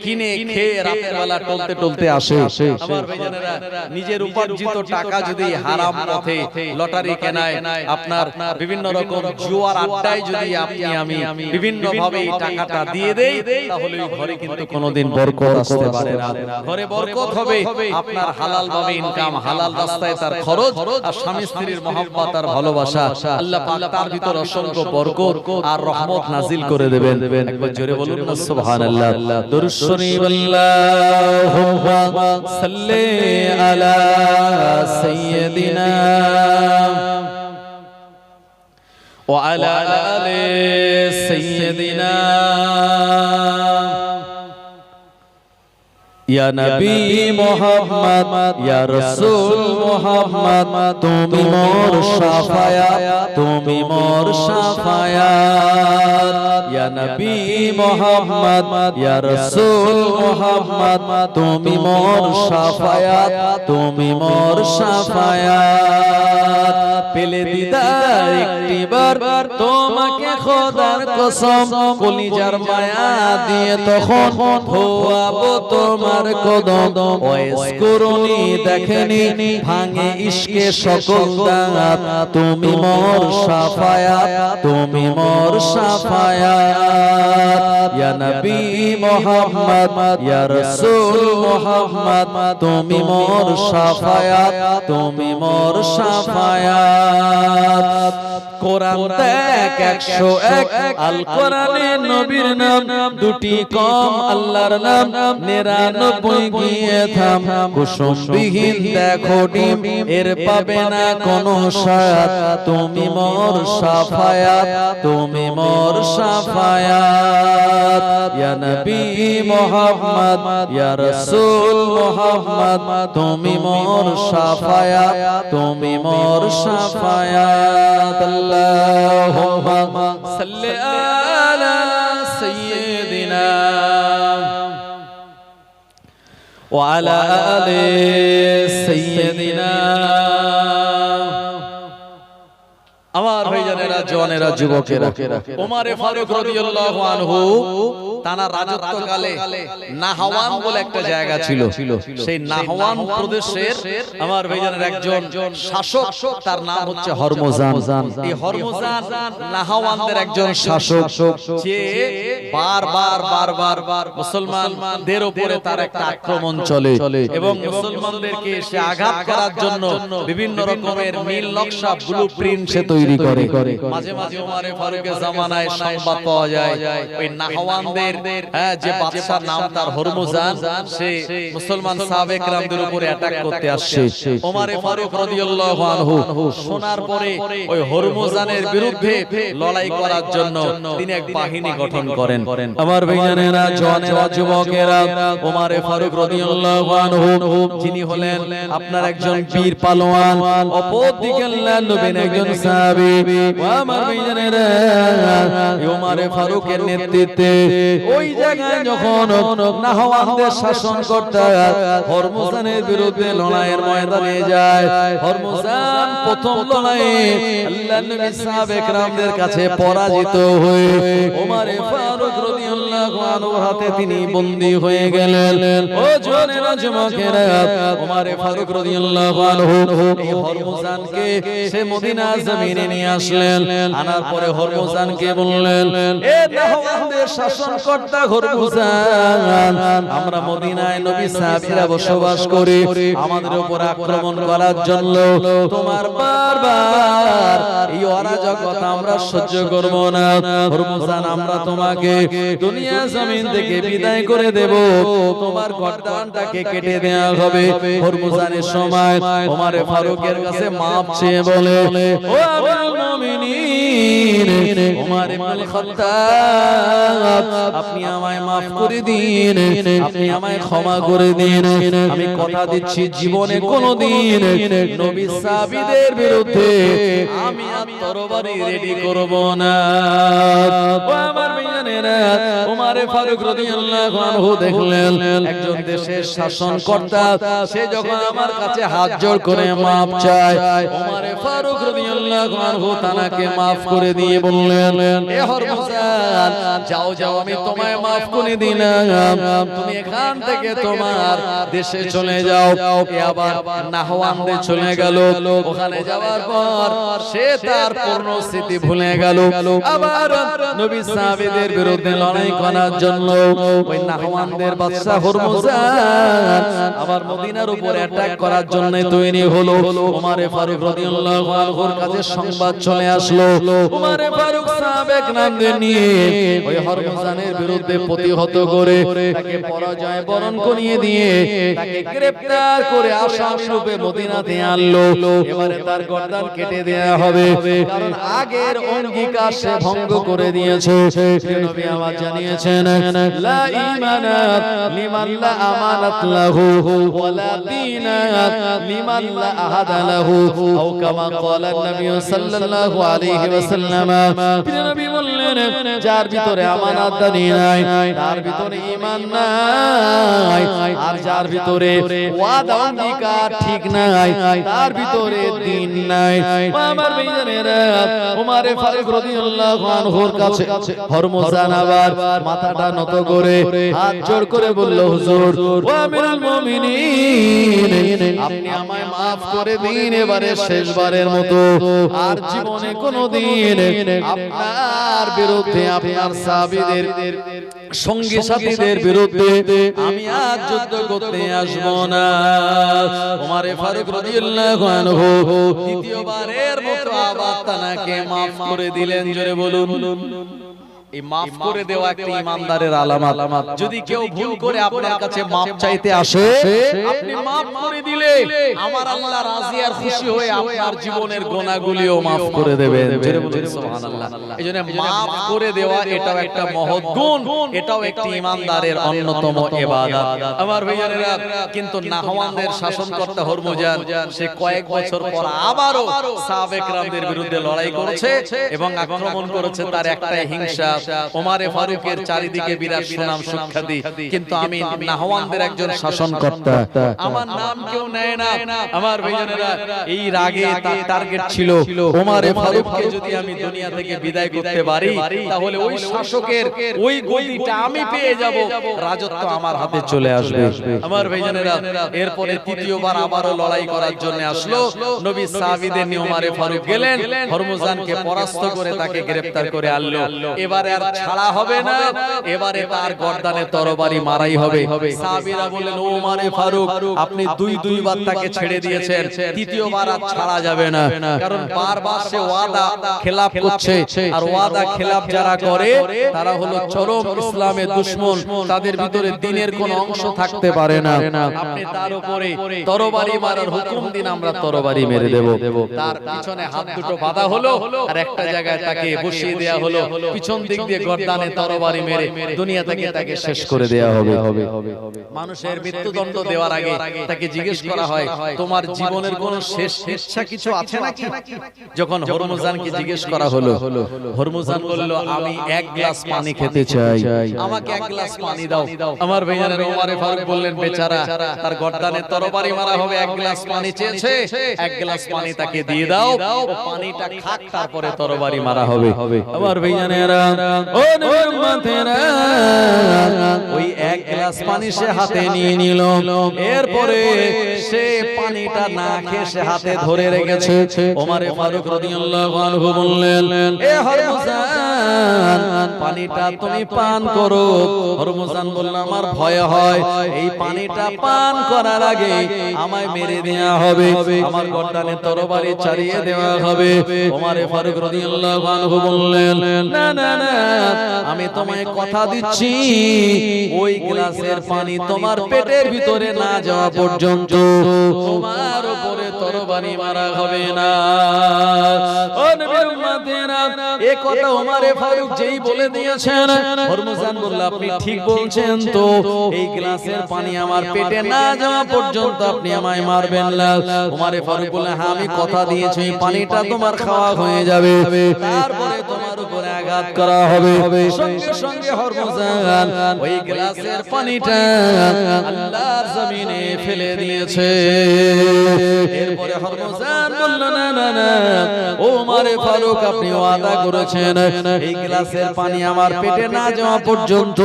কিনে খেয়ে রাতের বেলা টলতে টলতে আসে। আমার ভাইজানেরা, নিজের উপার্জিত টাকা যদি হারাম পথে লটারি কেনায়, আপনার বিভিন্ন রকম জুয়ার আড্ডায় যদি আমি বিভিন্ন ভাবে এই টাকাটা দিয়ে দেই, তাহলে ওই ঘরে কিন্তু কোনোদিন বরকত আসতে পারে না। ঘরে বরকত হবে আপনার হালাল ভাবে ইনকাম, হালাল রাস্তায় তার খরচ, আর স্বামী স্ত্রীর মহব্বত আর ভালোবাসা, আল্লাহ পাক তার ভিতর অসংখ্য বরকত আর রহমত নাজিল করে দেবেন। একবার জোরে বলুন না সুবহানাল্লাহ। দরুদ শরীফ আল্লাহুম্মা সাল্লি আলা সাইয়্যিদিনা ওয়া আলা আলি সাইয়্যিদিনা ইয়া নবী মুহাম্মদ ইয়া রাসূল মুহাম্মদ, তুমি মোর শাফায়াত, তুমি মোর শাফায়াত। ইয়া নবী মুহাম্মদ ইয়া রাসূল মুহাম্মদ, তুমি মোর শাফায়াত, তুমি মোর শাফায়াত। পেলে দিদার একটিবার তোমাকে খোদার কসম, কলিজার মায়া দিয়ে তখন ধোয়াবো তোমার কদম। ওয়াইস করুনি দেখেনি ভাঙে ইশকে সকল দাঁত, তুমি মোর শাফায়াত, তুমি মোর শাফায়াত। ইয়া নবী মুহাম্মদ ইয়া রাসূল মুহাম্মদ, তুমি মোর শাফায়াত, তুমি মোর শাফায়াত। কোরআন দেখ 101, আল কোরআনে নবীর নাম দুটি কম, আল্লাহর নাম 99 গিয়ে থাম। কুসুমবিহীন দেখো ডিম, এর পাবে না কোনো স্বাদ, তুমি মোর শাফায়াত, তুমি মোর শাফায়াত। ইয়া নবী মুহাম্মদ ইয়া রাসূল মুহাম্মদ, তুমি মোর শাফায়াত, তুমি মোর শাফায়াত। আল্লাহুম্মা সাল্লি আলা সাইয়্যিদিনা ওয়া আলা আলি সাইয়্যিদিনা। আমার ভাইজানেরা, জওয়ানেরা, যুবকেরা, ওমরে ফারুক রাদিয়াল্লাহু আনহু তার রাজত্বকালে নাহওয়ান বলে একটা জায়গা ছিল, সেই নাহওয়ান প্রদেশের আমার ভাইজানের একজন শাসক, তার নাম হচ্ছে হরমুজান। এই হরমুজান নাহওয়ানদের একজন শাসক, যে বারবার মুসলমানদের উপরে তার একটা আক্রমণ চলে এবং মুসলমানদেরকে সে আঘাত করার জন্য বিভিন্ন রকমের নীল নকশা ব্লুপ্রিন্ট সে তৈরি করে। মাঝে মাঝে ওমরে ফারুকের জামানায় সংবাদ পাওয়া যায় ওই নাহওয়ানদের যে বাদশার নাম তার হরমুজান, সে মুসলমান সাহাবে কেরামদের উপরে অ্যাটাক করতে আসছে। ওমরে ফারুক রাদিয়াল্লাহু আনহু শোনার পরে ওই হরমুজানের বিরুদ্ধে লড়াই করার জন্য তিনি এক বাহিনী গঠন করেন। আমার ভাইজানেরা, জওয়ানেরা, যুবকেরা, ওমরে ফারুক রাদিয়াল্লাহু আনহু যিনি হলেন আপনার একজন বীর পালোয়ান, অপরদিকে আল্লাহর নবীর একজন সাহাবী। আমার ভাইজানেরা, ওমরে ফারুকের নেতৃত্বে ওই জায়গায় যখন নাহওয়ানদের শাসনকর্তা হরমুজানের বিরুদ্ধে লড়াইয়ের ময়দানে যায়, হরমুজান প্রথম লড়াইয়ে আল্লাহর নবী সাহাবে কেরামদের কাছে পরাজিত হয়ে ওমরে ফারুক রাদিয়াল্লাহু আনহুর হাতে তিনি বন্দী হয়ে গেলেন। ও জওয়ানেরা যুবকেরা, ওমরে ফারুক রাদিয়াল্লাহু আনহু এই হরমুজানকে সে মদিনা জমিনে নিয়ে আসলেন। আনার পরে হরমুজানকে বললেন, এ নাহওয়ানদের শাসনকর্তা হরমুজান, আমরা মদিনায় নবী সাহাবীরা বসবাস করি, আমাদের উপর আক্রমণ করার জন্য তোমার বারবার এই অরাজকতা আমরা সহ্য করব না। হরমুজান, আমরা তোমাকে দুনিয়া জমিন থেকে বিদায় করে দেব, তোমার গর্দানটাকে কেটে দেয়া হবে। হরমুজানের সময় ওমরে ফারুকের কাছে মাপ চেয়ে বলে, ও আমিরুল মুমিনিন ওমর ইবনে খাত্তাব, আপনি আমায় মাফ করে দিন, আপনি আমায় ক্ষমা করে দিন। আমি কথা দিচ্ছি জীবনে কোনোদিন নবী সাহাবীদের বিরুদ্ধে আমি আর তরবারি রেডি করব না। ও আমার ভাইজানেরা, ওমরে ফারুক রাদিয়াল্লাহু আনহু দেখলেন একজন দেশের শাসনকর্তা, সে যখন আমার কাছে হাত জোড় করে মাপ চায়, ওমরে ফারুক রাদিয়াল্লাহু আনহু তাকে মাফ করে দিয়ে বললেন, এ হরমুজান, যাও যাও, আমি তোমায় মাফ করে দিলাম, তুমি এখান থেকে তোমার দেশে চলে যাও। এ আবার নাহওয়ানদের চলে গেল। ওখানে যাওয়ার পর সে তার পূর্ণ স্মৃতি ভুলে গেল। আবার নবী সাহাবীদের বিরুদ্ধে লড়াই করার জন্য ওই নাহওয়ানদের বাদশা হরমুজান আবার মদিনার উপরে অ্যাটাক করার জন্য তৈরি হলো। ওমরে ফারুক রাদিয়াল্লাহু আনহুর কাছে সংবাদ চলে আসলো। ওমরে ফারুক সাহাবে কেরামদের নিয়ে ওই হরমুজানের বিরুদ্ধে প্রতিহত করে তাকে পরাজয় বরণ করিয়ে দিয়ে তাকে গ্রেফতার করে আসামি রূপে মদিনাতে আনলো। এবারে তার গর্দান কেটে দেয়া হবে, কারণ আগের অঙ্গীকার সে ভঙ্গ করে দিয়েছে। নবী আমার জানিয়েছেন, লা ঈমানা লিমান লা আমানাত লাহু ওয়ালা দীনা লিমান লা আহাদা লাহু, আও কামা ক্বালা নবী সাল্লাল্লাহু আলাইহি ওয়াসাল্লাম। নবী বললেন, যার ভিতরে আমানতদারি নাই তার ভিতরে ঈমান নাই, আর যার ভিতরে ওয়াদা অঙ্গীকার ঠিক নাই তার ভিতরে দ্বীন নাই। আমার ভাইজানেরা, ওমরে ফারুক রাদিয়াল্লাহু আনহুর কাছে হরমুজান আবার মাথাটা নত করে হাত জোড় করে বলল, হুজুর, ও আমিরুল মুমিনিন, আপনি আমায় maaf করে দিন, এবারে শেষবারের মতো আর জীবনে কোনোদিন আপনার বিরুদ্ধে, আপনার সাহাবীদের সঙ্গী সাথীদের বিরুদ্ধে আমি আর যুদ্ধ করতে আসব না। ওমরে ফারুক রাদিয়াল্লাহু আনহু দ্বিতীয়বারের মতো আবার তাকে maaf করে দিলেন। জোরে বলুন। এই maaf করে দেওয়া একটা ইমানদারের আলামত। যদি কেউ ভুল করে আপনার কাছে maaf চাইতে আসে, আপনি maaf করে দিলে আমার আল্লাহ রাজি আর খুশি হয়ে আপনার জীবনের গুনাহগুলিও maaf করে দেবেন। জোরে বলুন সুবহানাল্লাহ। এইজন্য maaf করে দেওয়া এটাও একটা মহৎ গুণ, এটাও একটি ইমানদারের অন্যতম ইবাদত। আমার ভাইয়েরা, কিন্তু নাহওয়ানদের শাসনকর্তা হরমুজান সে কয়েক বছর পর আবারও সাহাবে কেরামদের বিরুদ্ধে লড়াই করেছে এবং আক্রমণ করেছে। তার একটাই হিংসা, ওমরে ফারুকের চারিদিকে বিরাট সুনাম সুখ্যাতি, কিন্তু আমি নাহওয়ানদের একজন শাসনকর্তা, আমার নাম কেউ নেয় না। আমার ভাইজানেরা, এই রাগে তার টার্গেট ছিল ওমরে ফারুককে যদি আমি দুনিয়া থেকে বিদায় করতে পারি, তাহলে ওই শাসকের ওই গদিটা আমি পেয়ে যাব, রাজত্ব আমার হাতে চলে আসবে। আমার ভাইজানেরা, এরপরে তৃতীয়বার আবারও লড়াই করার জন্য আসলো। নবী সাহাবীদের নিয়ে ওমরে ফারুক গেলেন, হরমুজানকে পরাস্ত করে তাকে গ্রেফতার করে আনলো। এবারে আর ছাড়া হবে না, এবারে তার গর্দানে তরবারি মারাই হবে। সাহাবীরা বললেন, ওমরে ফারুক, আপনি দুইবার তাকে ছেড়ে দিয়েছেন, তৃতীয়বার আর ছাড়া যাবে না, কারণ বারবার সে ওয়াদা খেলাফ করছে, আর ওয়াদা খেলাফ যারা করে তারা হলো চরম ইসলামের দুশমন, তাদের ভিতরে দ্বীনের কোনো অংশ থাকতে পারে না। আপনি তার উপরে তরবারি মারার হুকুম দিন, আমরা তরবারি মেরে দেব। তার পিছনে হাত দুটো বাঁধা হলো আর একটা জায়গায় তাকে বসিয়ে দেয়া হলো। পিছন দিক দিক দিয়ে গর্দানে তরবারি মেরে দুনিয়া থেকে তাকে শেষ করে দেয়া হবে। মানুষের মৃত্যুদণ্ড দেওয়ার আগে তাকে জিজ্ঞেস করা হয়, তোমার জীবনের কোন শেষ ইচ্ছা কিছু আছে নাকি? যখন হরমুজানকে জিজ্ঞেস করা হলো, হরমুজান বলল, আমি এক গ্লাস পানি খেতে চাই, আমাকে এক গ্লাস পানি দাও। আমার ভাইজান ওমর ফারুক বললেন, বেচারা, তার গর্দানে তরবারি মারা হবে, এক গ্লাস পানি চেয়েছে, এক গ্লাস পানি তাকে দিয়ে দাও, ও পানিটা খাক, তারপরে তরবারি মারা হবে। আমার ভাইজানেরা, ও নবীর উম্মতেরা, ওই এক গ্লাস পানি সে হাতে নিয়ে নিল। এরপরে সে পানিটা না খেয়ে সে হাতে ধরে রেখেছে। ওমর ফারুক রাদিয়াল্লাহু আনহু বললেন, এ হরমুজান, পানিটা তুমি পান করো। হরমুজান বলল, আমার ভয় হয় এই পানিটা পান করার আগে আমায় মেরে দেয়া হবে, আমার গর্দানে তরবারি চালিয়ে দেওয়া হবে। ওমর ফারুক রাদিয়াল্লাহু আনহু বললেন, না না না, আমি তোমায় কথা দিচ্ছি, ওই গ্লাসের পানি তোমার পেটের ভিতরে না যাওয়া পর্যন্ত তোমার উপরে তরবারি মারা হবে না। ও নবীর উম্মতেরা, এই কথা ওমর ফারুক যেই বলে দিয়েছেন, হরমুজান বলল, আপনি ঠিক বলছেন তো, এই গ্লাসের পানি আমার পেটে না যাওয়া পর্যন্ত আপনি আমায় মারবেন না। ওমর ফারুক বললেন, হ্যাঁ, আমি কথা দিয়েছি, এই পানিটা তোমার খাওয়া হয়ে যাবে, তারপরে তোমার উপরে আঘাত করা হবে। সঙ্গে সঙ্গে হরমুজান ওই গ্লাসের পানিটা আল্লাহর জমিনে ফেলে দিয়েছে। এরপরে হরমুজান বলল, না না না, ওমর ফারুক, আপনি ওয়াদা করেছেন এই গ্লাসের পানি আমার পেটে না যাওয়া পর্যন্ত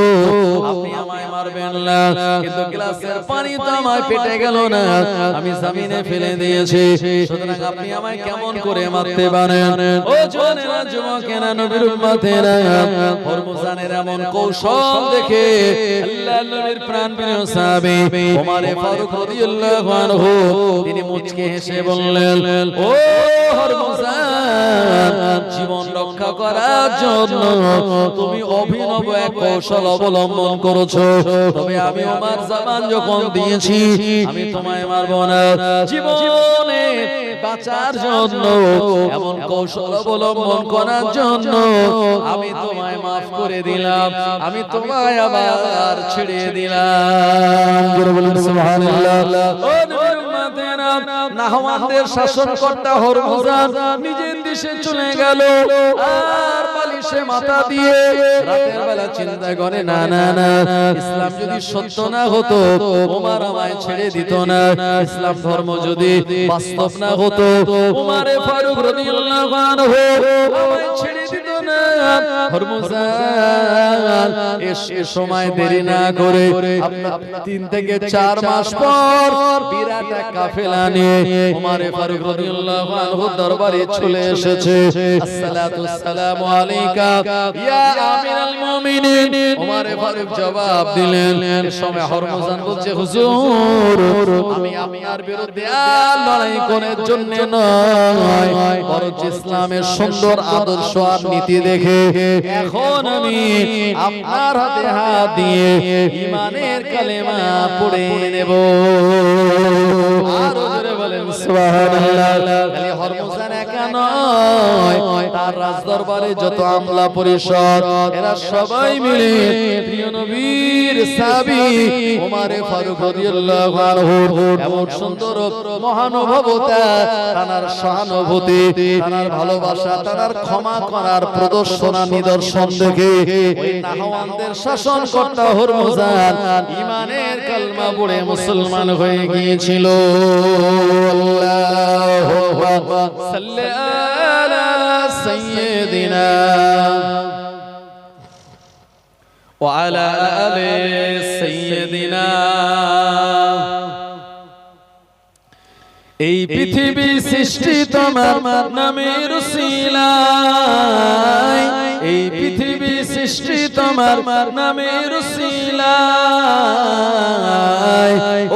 আপনি আমায় মারবেন না, কিন্তু গ্লাসের পানি তো আমার পেটে গেল না, আমি জমিনে ফেলে দিয়েছি, সুতরাং আপনি আমায় কেমন করে মারতে পারেন? ও জওয়ানেরা, যুবকেরা, নবীর উম্মতেরা, হরমুজানের এমন কৌশল দেখে আল্লাহর নবীর প্রাণপ্রিয় সাহাবী ওমর ফারুক রাদিয়াল্লাহু আনহু তিনি মুচকি হেসে বললেন, ও হরমুজান, জীবন রক্ষা করার জন্য তুমি অভিনব এক কৌশল অবলম্বন করেছো, তবে আমি ওমর জামান যখন দিয়েছি, আমি তোমায় মারব না। জীবনে বাঁচার জন্য, এমন কৌশল অবলম্বন করার জন্য আমি তোমায় মাফ করে দিলাম, আমি তোমায় আবার ছেড়ে দিলাম। সুবহানাল্লাহ। ও নবীর উম্মতেরা, নাহওয়ানদের শাসনকর্তা হরমুজান নিজের দেশে চলে গেল, আর বালিশে মাথা দিয়ে রাতের বেলা চিন্তা করে, না না না, ইসলাম যদি সত্য না হতো ওমর আমায় ছেড়ে দিত না, ইসলাম ধর্ম যদি বাস্তব না হতো ওমর ফারুক রাদিয়াল্লাহু আনহু আমায় ছেড়ে দিত না। হরমুজান এ সময় দেরি না করে 3 থেকে 4 মাস পর বিরাট এক কাফেলা নিয়ে ওমর ফারুক রাদিয়াল্লাহু আনহু দরবারে চলে এসেছে। আসসালাতু আসসালামু আলাইকা ইয়া আমিরাল মুমিনিন। ওমর ফারুক জবাব দিলেন। এই সময় হরমুজান বলছে, হুজুর, আমি আপনার বিরুদ্ধে আর লড়াই করার জন্য নয়, বরং ইসলামের সুন্দর আদর্শ আর নীতি দেখে এখন আমি আপনার হাতে হাত দিয়ে ঈমানের কালেমা পড়ে নেব। আর জোরে বলেন সুবহানাল্লাহ। খালি হরমুজান একা নয়, তার রাজদরবারে যত আমলা পরিষদ এরা সবাই মিলে প্রিয় নবীর সাহাবী ওমর ফারুক রাদিয়াল্লাহু আনহু এমন সুন্দর মহানুভবতা, তার সহানুভূতি, তার ভালোবাসা, তার ক্ষমা করার প্রদর্শনা নিদর্শন দেখে ওই নাহওয়ানদের শাসনকর্তা হরমুজান ঈমানের কালমা পড়ে মুসলমান হয়ে গিয়েছিল। আল্লাহু আকবার। সাল্লি আলা সাইয়্যিদিনা ওয়া আলা আলি সাইয়্যিদিনা। এই পৃথিবী সৃষ্টি তোমার নামের উসিলায়, এই পৃথিবী সৃষ্টি তোমার নামের উসিলায়।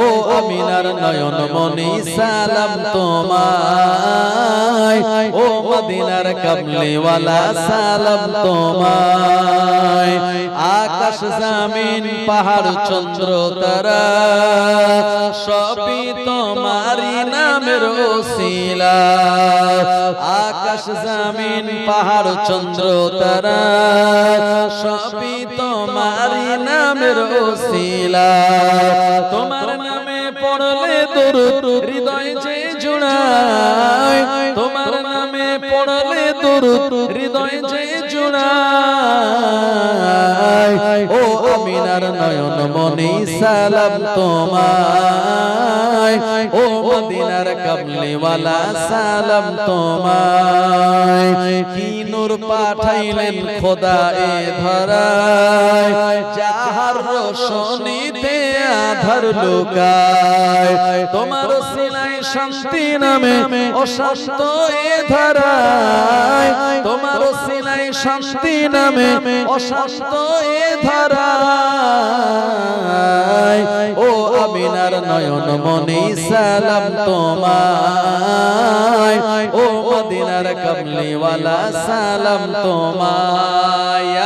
ও আমিনার নয়ন মনি সালাম তোমায়, ও মদিনার কামলিওয়ালা সালাম তোমায়। আকাশ জমিন পাহাড় চন্দ্র তারা সবই তোমারই নামের নামের ওসিলা আকাশ জমিন পাহাড় চন্দ্র তারা সবই তোমারই নামের ওসিলা তোমার নামে পড়লে দরুদ হৃদয় যে জুড়ায় তোমার নামে পড়লে দরুদ হৃদয় যে জুড়ায় ও আমিনার নয়ন মনি সালাম তোমায় ও মদিনার কামলিওয়ালা সালাম তোমায় কি নূর পাঠাইলেন খোদা এ ধরায় যাহার রোশনীতে আধার লুকায় তোমার সিনাই শান্তি নামে অশান্ত এ ধরায় তোমার সিনাই শান্তি নামে অশান্ত এ ধরায় ও আমিনার নয়ন মনি সালাম তোমায় ও মদিনার কামলিওয়ালা সালাম তোমায়।